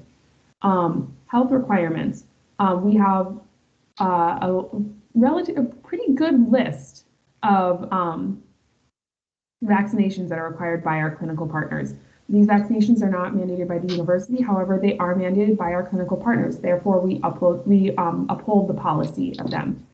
Health requirements. We have a pretty good list of vaccinations that are required by our clinical partners. These vaccinations are not mandated by the university, however, they are mandated by our clinical partners. Therefore, we uphold the policy of them.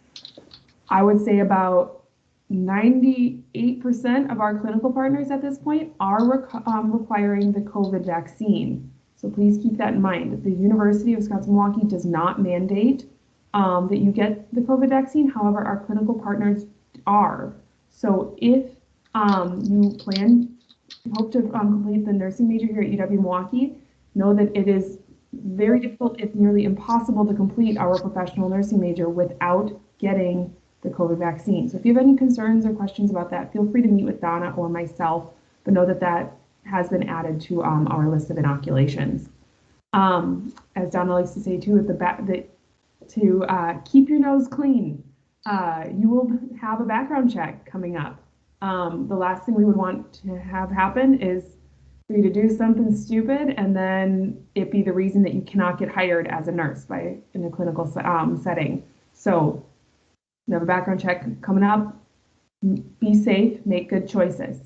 I would say about 98% of our clinical partners at this point are requiring the COVID vaccine. So please keep that in mind. The University of Wisconsin-Milwaukee does not mandate that you get the COVID vaccine. However, our clinical partners are. So if you hope to complete the nursing major here at UW-Milwaukee, know that it is very difficult, if nearly impossible, to complete our professional nursing major without getting the COVID vaccine. So if you have any concerns or questions about that, feel free to meet with Donna or myself, but know that that has been added to our list of inoculations. As Donna likes to say too, to keep your nose clean. You will have a background check coming up. The last thing we would want to have happen is for you to do something stupid and then it be the reason that you cannot get hired as a nurse in a clinical setting. So you have a background check coming up. Be safe, make good choices.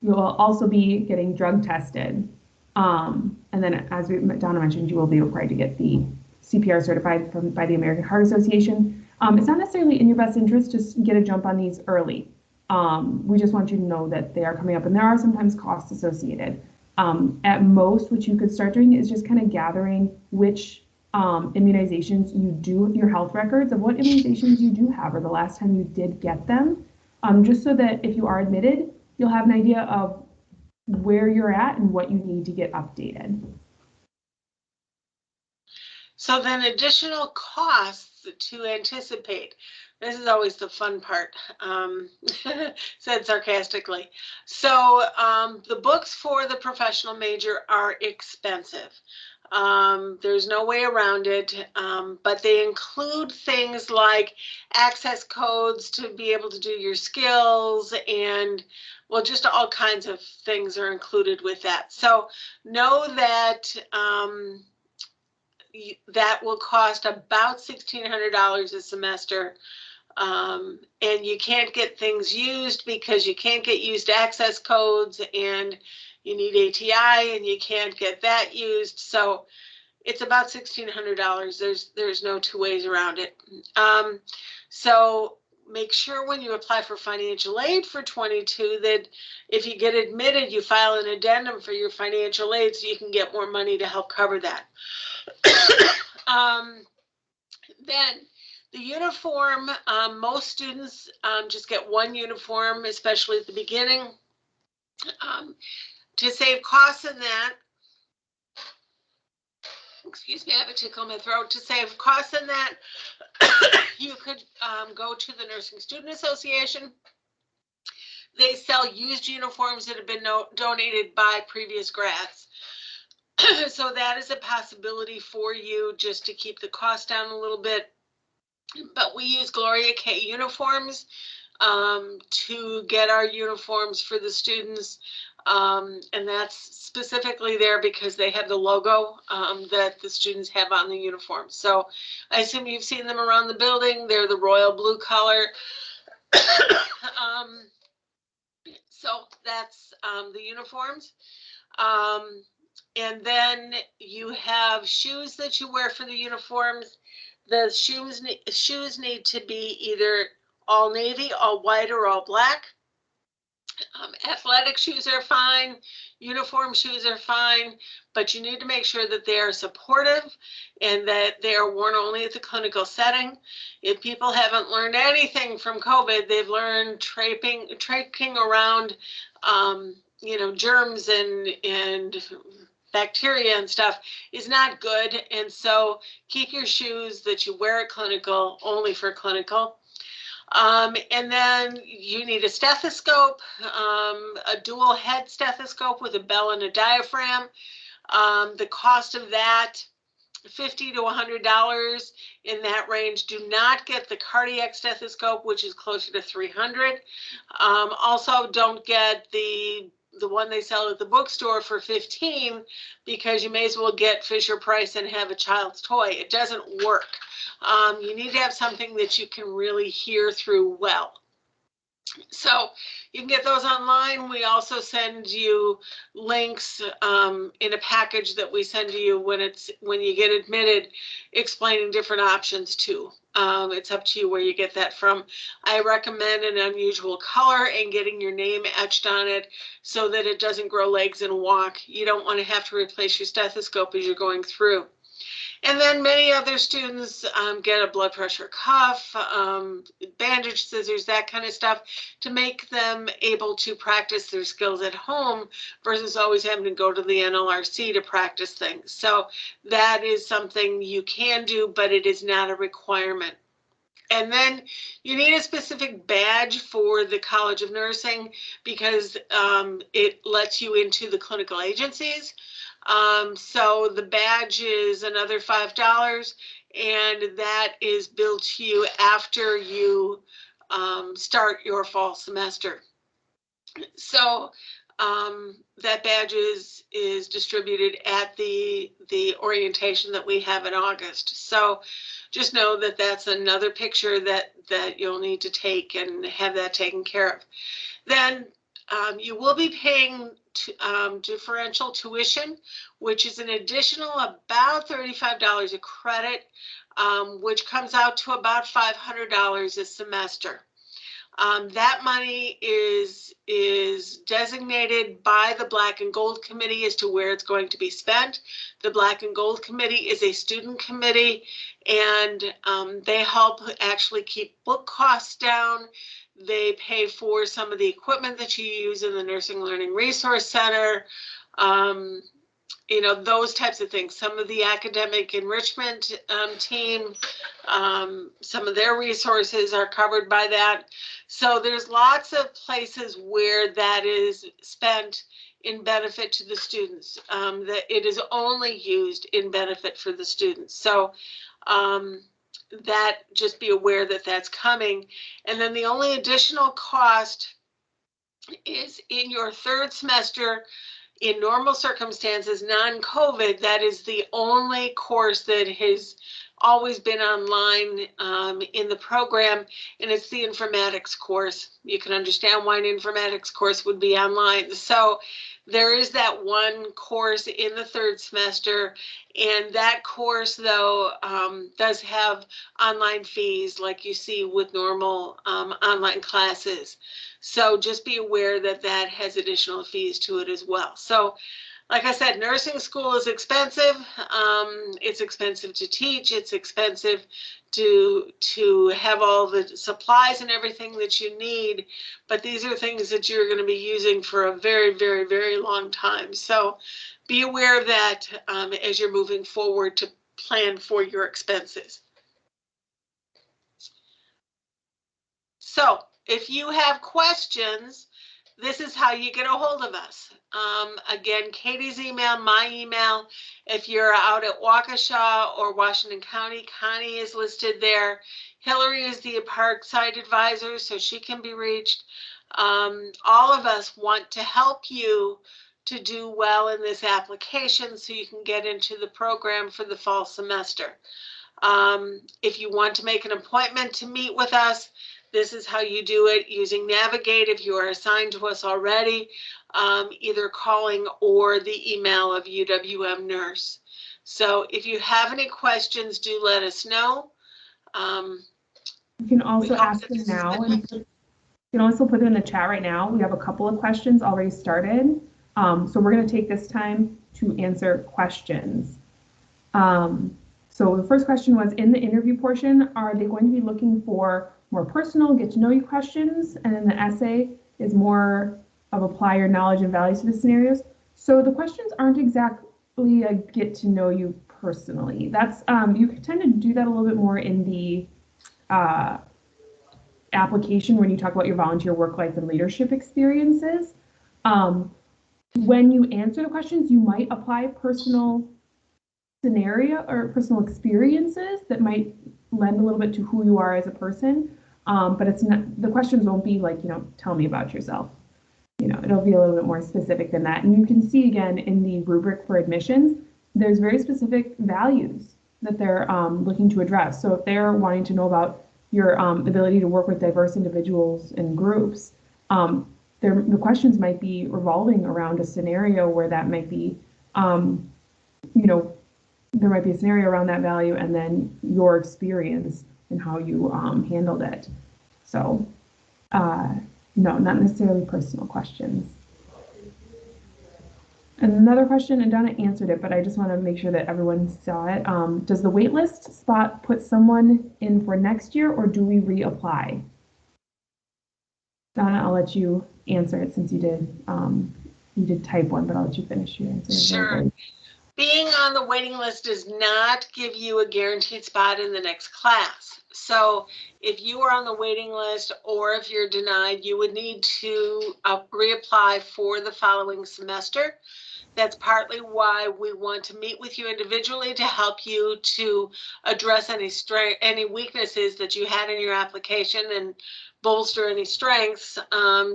You will also be getting drug tested. And then, as Donna mentioned, you will be required to get the CPR certified by the American Heart Association. It's not necessarily in your best interest to get a jump on these early. We just want you to know that they are coming up and there are sometimes costs associated. At most, what you could start doing is just kind of gathering which immunizations you do, your health records of what immunizations you do have or the last time you did get them, just so that if you are admitted, you'll have an idea of where you're at and what you need to get updated. So then additional costs to anticipate. This is always the fun part, said sarcastically. So the books for the professional major are expensive. There's no way around it, but they include things like access codes to be able to do your skills and, well, just all kinds of things are included with that. So know that that will cost about $1,600 a semester. And you can't get things used because you can't get used access codes and you need ATI and you can't get that used. So it's about $1,600. There's no two ways around it. So make sure when you apply for financial aid for 22 that if you get admitted, you file an addendum for your financial aid so you can get more money to help cover that. Then the uniform, most students just get one uniform, especially at the beginning. To save costs in that, excuse me, I have a tickle in my throat. To save costs in that, you could go to the Nursing Student Association. They sell used uniforms that have been donated by previous grads. So that is a possibility for you just to keep the cost down a little bit. But we use Gloria K uniforms to get our uniforms for the students. And that's specifically there because they have the logo that the students have on the uniform. So I assume you've seen them around the building. They're the royal blue color. So that's the uniforms. And then you have shoes that you wear for the uniforms. The shoes need to be either all navy, all white, or all black. Athletic shoes are fine. Uniform shoes are fine, but you need to make sure that they are supportive and that they are worn only at the clinical setting. If people haven't learned anything from COVID, they've learned traipsing around, germs and bacteria and stuff is not good. And so keep your shoes that you wear at clinical only for clinical. And then you need a stethoscope, a dual head stethoscope with a bell and a diaphragm. The cost of that, $50 to $100, in that range. Do not get the cardiac stethoscope, which is closer to $300. Also, don't get the one they sell at the bookstore for $15, because you may as well get Fisher Price and have a child's toy. It doesn't work. You need to have something that you can really hear through well. So you can get those online. We also send you links in a package that we send to you when you get admitted, explaining different options too. It's up to you where you get that from. I recommend an unusual color and getting your name etched on it so that it doesn't grow legs and walk. You don't want to have to replace your stethoscope as you're going through. And then many other students get a blood pressure cuff, bandage scissors, that kind of stuff, to make them able to practice their skills at home versus always having to go to the NLRC to practice things. So that is something you can do, but it is not a requirement. And then you need a specific badge for the College of Nursing, because it lets you into the clinical agencies. So the badge is another $5, and that is billed to you after you start your fall semester. So that badge is distributed at the orientation that we have in August. So just know that that's another picture that you'll need to take and have that taken care of. Then you will be paying differential tuition, which is an additional about $35 a credit, which comes out to about $500 a semester. That money is designated by the Black and Gold Committee as to where it's going to be spent. The Black and Gold Committee is a student committee, and they help actually keep book costs down. They pay for some of the equipment that you use in the Nursing Learning Resource Center, you know, those types of things. Some of the academic enrichment team, some of their resources are covered by that. So there's lots of places where that is spent in benefit to the students, that it is only used in benefit for the students. So that, just be aware that that's coming. And then the only additional cost is in your third semester. In normal circumstances, non-COVID, that is the only course that has always been online in the program, and it's the informatics course. You can understand why an informatics course would be online. So there is that one course in the third semester, and that course, though, does have online fees like you see with normal online classes. So just be aware that that has additional fees to it as well. So like I said, nursing school is expensive. It's expensive to teach. It's expensive to have all the supplies and everything that you need. But these are things that you're going to be using for a very, very, very long time. So be aware of that as you're moving forward to plan for your expenses. So if you have questions, this is how you get a hold of us. Again, Katie's email, my email. If you're out at Waukesha or Washington County, Connie is listed there. Hillary is the Parkside advisor, so she can be reached. All of us want to help you to do well in this application so you can get into the program for the fall semester. If you want to make an appointment to meet with us, this is how you do it, using Navigate if you are assigned to us already, either calling or the email of UWM Nurse. So if you have any questions, do let us know. You can also ask them now, and you can also put it in the chat right now. We have a couple of questions already started. So we're going to take this time to answer questions. So the first question was, in the interview portion, are they going to be looking for more personal, get to know you questions? And then the essay is more of apply your knowledge and values to the scenarios. So the questions aren't exactly a get to know you personally. That's you tend to do that a little bit more in the application when you talk about your volunteer work life and leadership experiences. When you answer the questions, you might apply personal scenario or personal experiences that might lend a little bit to who you are as a person. But it's not, the questions won't be like, tell me about yourself. It'll be a little bit more specific than that. And you can see again in the rubric for admissions, there's very specific values that they're looking to address. So if they're wanting to know about your ability to work with diverse individuals and groups, the questions might be revolving around a scenario where that might be, there might be a scenario around that value and then your experience and how you handled it. So, no, not necessarily personal questions. And another question, and Donna answered it, but I just want to make sure that everyone saw it. Does the waitlist spot put someone in for next year, or do we reapply? Donna, I'll let you answer it since you did type one, but I'll let you finish your answer. Sure. Being on the waiting list does not give you a guaranteed spot in the next class. So if you are on the waiting list or if you're denied, you would need to reapply for the following semester. That's partly why we want to meet with you individually to help you to address any weaknesses that you had in your application and bolster any strengths,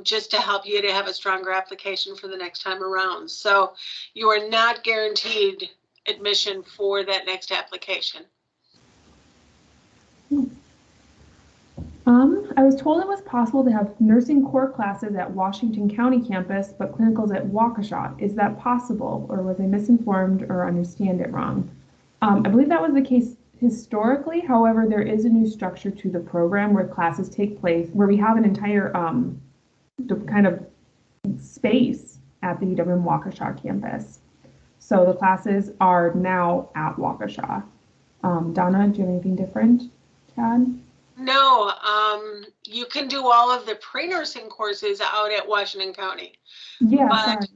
just to help you to have a stronger application for the next time around. So you are not guaranteed admission for that next application. I was told it was possible to have nursing core classes at Washington County campus, but clinicals at Waukesha. Is that possible, or was I misinformed or understand it wrong? I believe that was the case historically. However, there is a new structure to the program where classes take place, where we have an entire kind of space at the UW Waukesha campus. So the classes are now at Waukesha. Donna, do you have anything different to add? No, you can do all of the pre-nursing courses out at Washington County. Yeah, but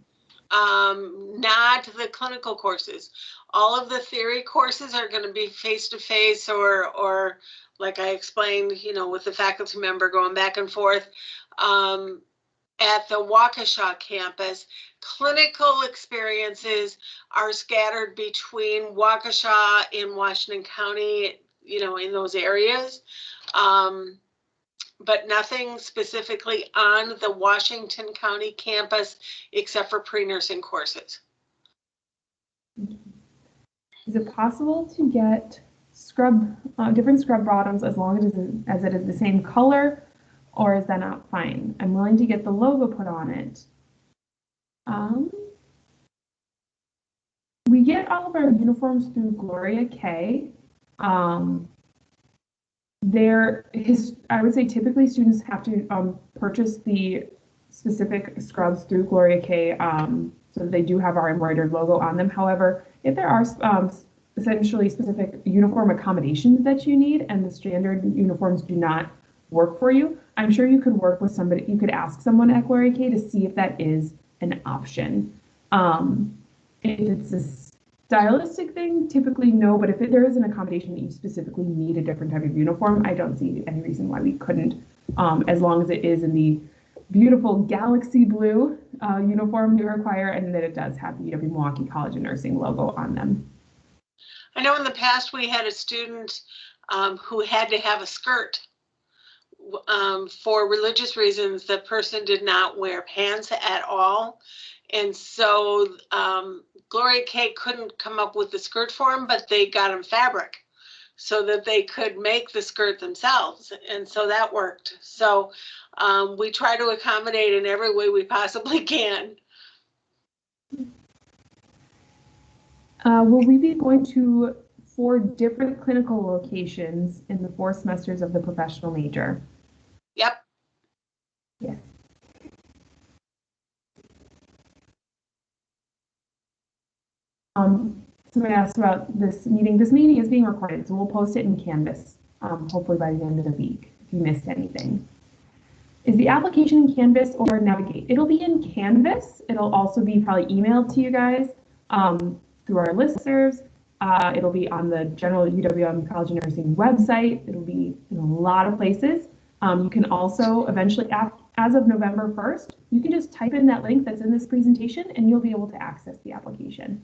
not the clinical courses. All of the theory courses are going to be face-to-face or like I explained, with the faculty member going back and forth. At the Waukesha campus, clinical experiences are scattered between Waukesha and Washington County, in those areas. But nothing specifically on the Washington County campus except for pre-nursing courses. Is it possible to get different scrub bottoms as long as it is the same color, or is that not fine? I'm willing to get the logo put on it. We get all of our uniforms through Gloria K. I would say typically students have to purchase the specific scrubs through Gloria K, so that they do have our embroidered logo on them. However, if there are essentially specific uniform accommodations that you need and the standard uniforms do not work for you, I'm sure you could work with somebody. You could ask someone at Gloria K to see if that is an option. If it's a stylistic thing, typically no, but if there is an accommodation that you specifically need a different type of uniform, I don't see any reason why we couldn't, as long as it is in the beautiful galaxy blue uniform we require, and that it does have the UW-Milwaukee College of Nursing logo on them. I know in the past we had a student who had to have a skirt. For religious reasons, the person did not wear pants at all. And so Gloria K couldn't come up with the skirt for him, but they got him fabric so that they could make the skirt themselves. And so that worked. So we try to accommodate in every way we possibly can. Will we be going to 4 different clinical locations in the 4 semesters of the professional major? Yep. Yes. Somebody asked about this meeting. This meeting is being recorded, so we'll post it in Canvas, hopefully by the end of the week, if you missed anything. Is the application in Canvas or Navigate? It'll be in Canvas. It'll also be probably emailed to you guys through our listservs. It'll be on the general UWM College of Nursing website. It'll be in a lot of places. You can also eventually, as of November 1st, you can just type in that link that's in this presentation and you'll be able to access the application.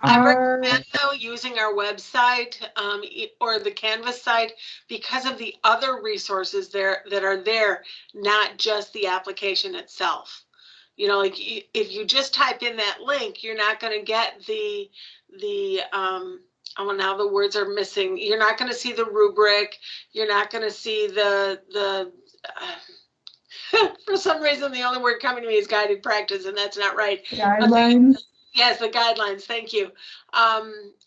I recommend, though, using our website or the Canvas site because of the other resources there that are there, not just the application itself. You know, like if you just type in that link, you're not going to get the oh, now the words are missing. You're not going to see the rubric. You're not going to see the for some reason, the only word coming to me is guided practice, and that's not right. Guidelines. Yes, the guidelines. Thank you.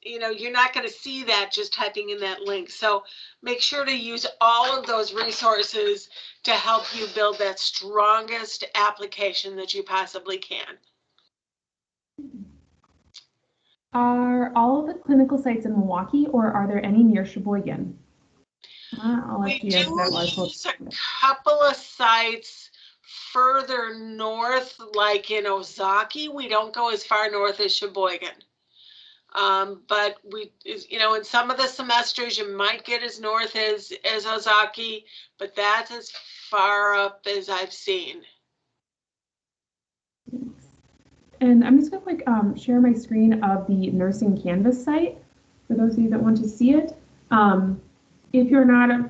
You know, you're not going to see that just typing in that link. So make sure to use all of those resources to help you build that strongest application that you possibly can. Are all of the clinical sites in Milwaukee, or are there any near Sheboygan? We do use a couple of sites further north, like in Ozaki. We don't go as far north as Sheboygan. But we, you know, in some of the semesters, you might get as north as Ozaki, but that's as far up as I've seen. And I'm just going to share my screen of the Nursing Canvas site for those of you that want to see it. If you're not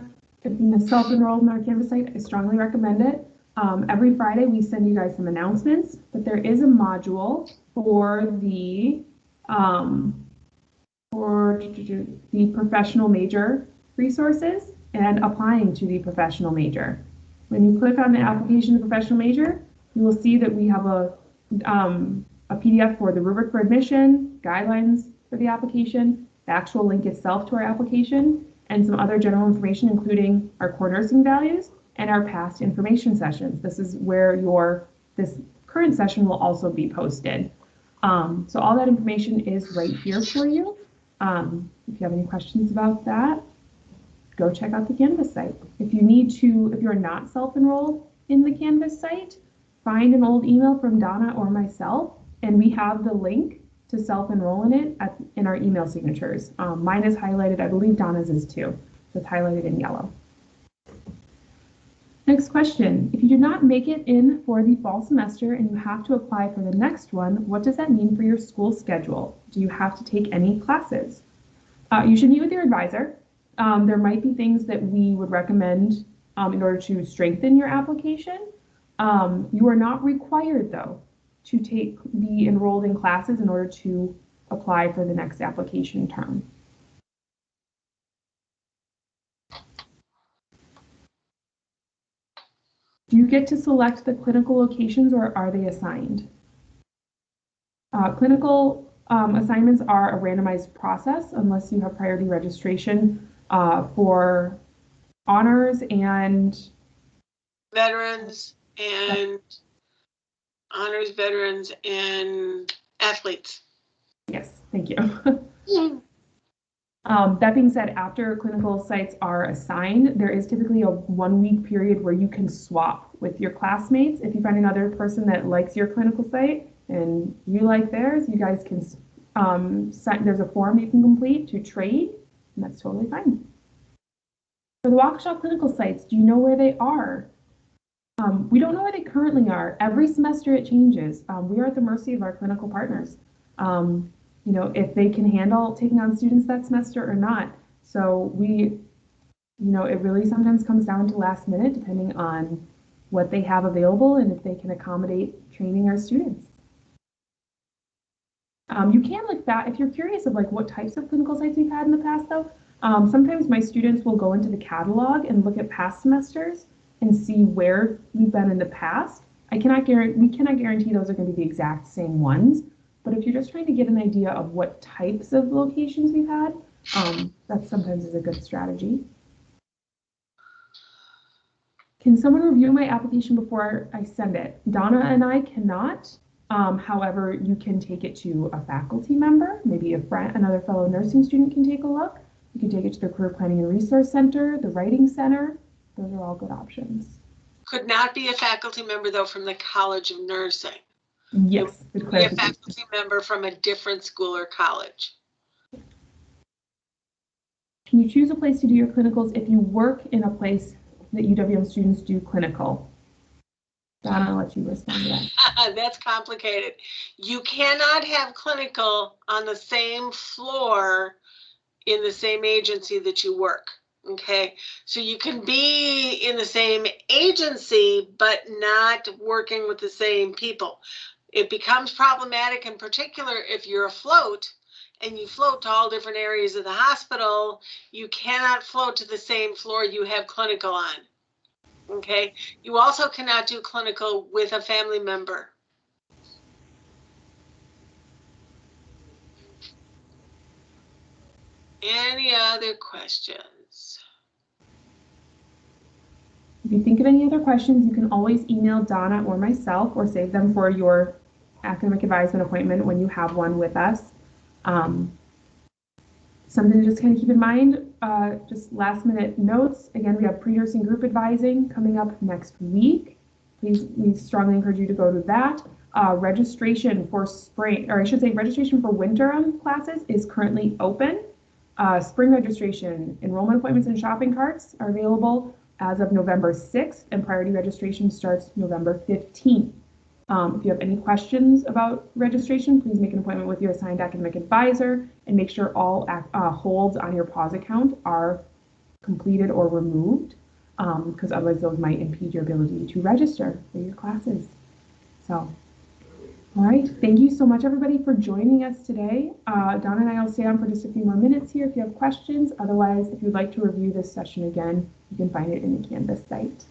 self-enrolled in our Canvas site, I strongly recommend it. Every Friday we send you guys some announcements, but there is a module for the professional major resources and applying to the professional major. When you click on the application to professional major, you will see that we have a PDF for the rubric for admission, guidelines for the application, the actual link itself to our application, and some other general information, including our core nursing values and our past information sessions. This is where this current session will also be posted. So all that information is right here for you. If you have any questions about that, go check out the Canvas site. If you're not self-enrolled in the Canvas site, find an old email from Donna or myself, and we have the link to self-enroll in it in our email signatures. Mine is highlighted, I believe Donna's is too, so it's highlighted in yellow. Next question, if you do not make it in for the fall semester and you have to apply for the next one, what does that mean for your school schedule? Do you have to take any classes? You should meet with your advisor. There might be things that we would recommend in order to strengthen your application. You are not required, though, to be enrolled in classes in order to apply for the next application term. Do you get to select the clinical locations, or are they assigned? Clinical assignments are a randomized process unless you have priority registration for honors and veterans and honors, veterans, and athletes. Yes, thank you. That being said, after clinical sites are assigned, there is typically a 1-week period where you can swap with your classmates. If you find another person that likes your clinical site and you like theirs, you guys can there's a form you can complete to trade, and that's totally fine. For the Waukesha clinical sites, do you know where they are? We don't know where they currently are. Every semester it changes. We are at the mercy of our clinical partners. You know, if they can handle taking on students that semester or not. So it really sometimes comes down to last minute, depending on what they have available and if they can accommodate training our students. You can look back, if you're curious of like what types of clinical sites we've had in the past though, sometimes my students will go into the catalog and look at past semesters and see where we've been in the past. We cannot guarantee those are going to be the exact same ones. But if you're just trying to get an idea of what types of locations we've had, that sometimes is a good strategy. Can someone review my application before I send it? Donna and I cannot. However, you can take it to a faculty member, maybe another fellow nursing student can take a look. You can take it to the Career Planning and Resource Center, the Writing Center. Those are all good options. Could not be a faculty member, though, from the College of Nursing. Yes, good be a faculty member from a different school or college. Can you choose a place to do your clinicals if you work in a place that UWM students do clinical? Donna, I'll let you respond to that. That's complicated. You cannot have clinical on the same floor in the same agency that you work. Okay, so you can be in the same agency, but not working with the same people. It becomes problematic in particular if you're afloat and you float to all different areas of the hospital. You cannot float to the same floor you have clinical on. Okay, you also cannot do clinical with a family member. Any other questions? If you think of any other questions, you can always email Donna or myself or save them for your academic advisement appointment when you have one with us. Something to just kind of keep in mind, just last minute notes. Again, we have pre-nursing group advising coming up next week. Please, we strongly encourage you to go to that. Registration for spring, or I should say registration for winter classes is currently open. Spring registration, enrollment appointments and shopping carts are available as of November 6th, and priority registration starts November 15th. If you have any questions about registration, please make an appointment with your assigned academic advisor and make sure all holds on your pause account are completed or removed, because otherwise those might impede your ability to register for your classes. So, all right, thank you so much everybody for joining us today. Donna and I will stay on for just a few more minutes here if you have questions. Otherwise, if you'd like to review this session again, you can find it in the Canvas site.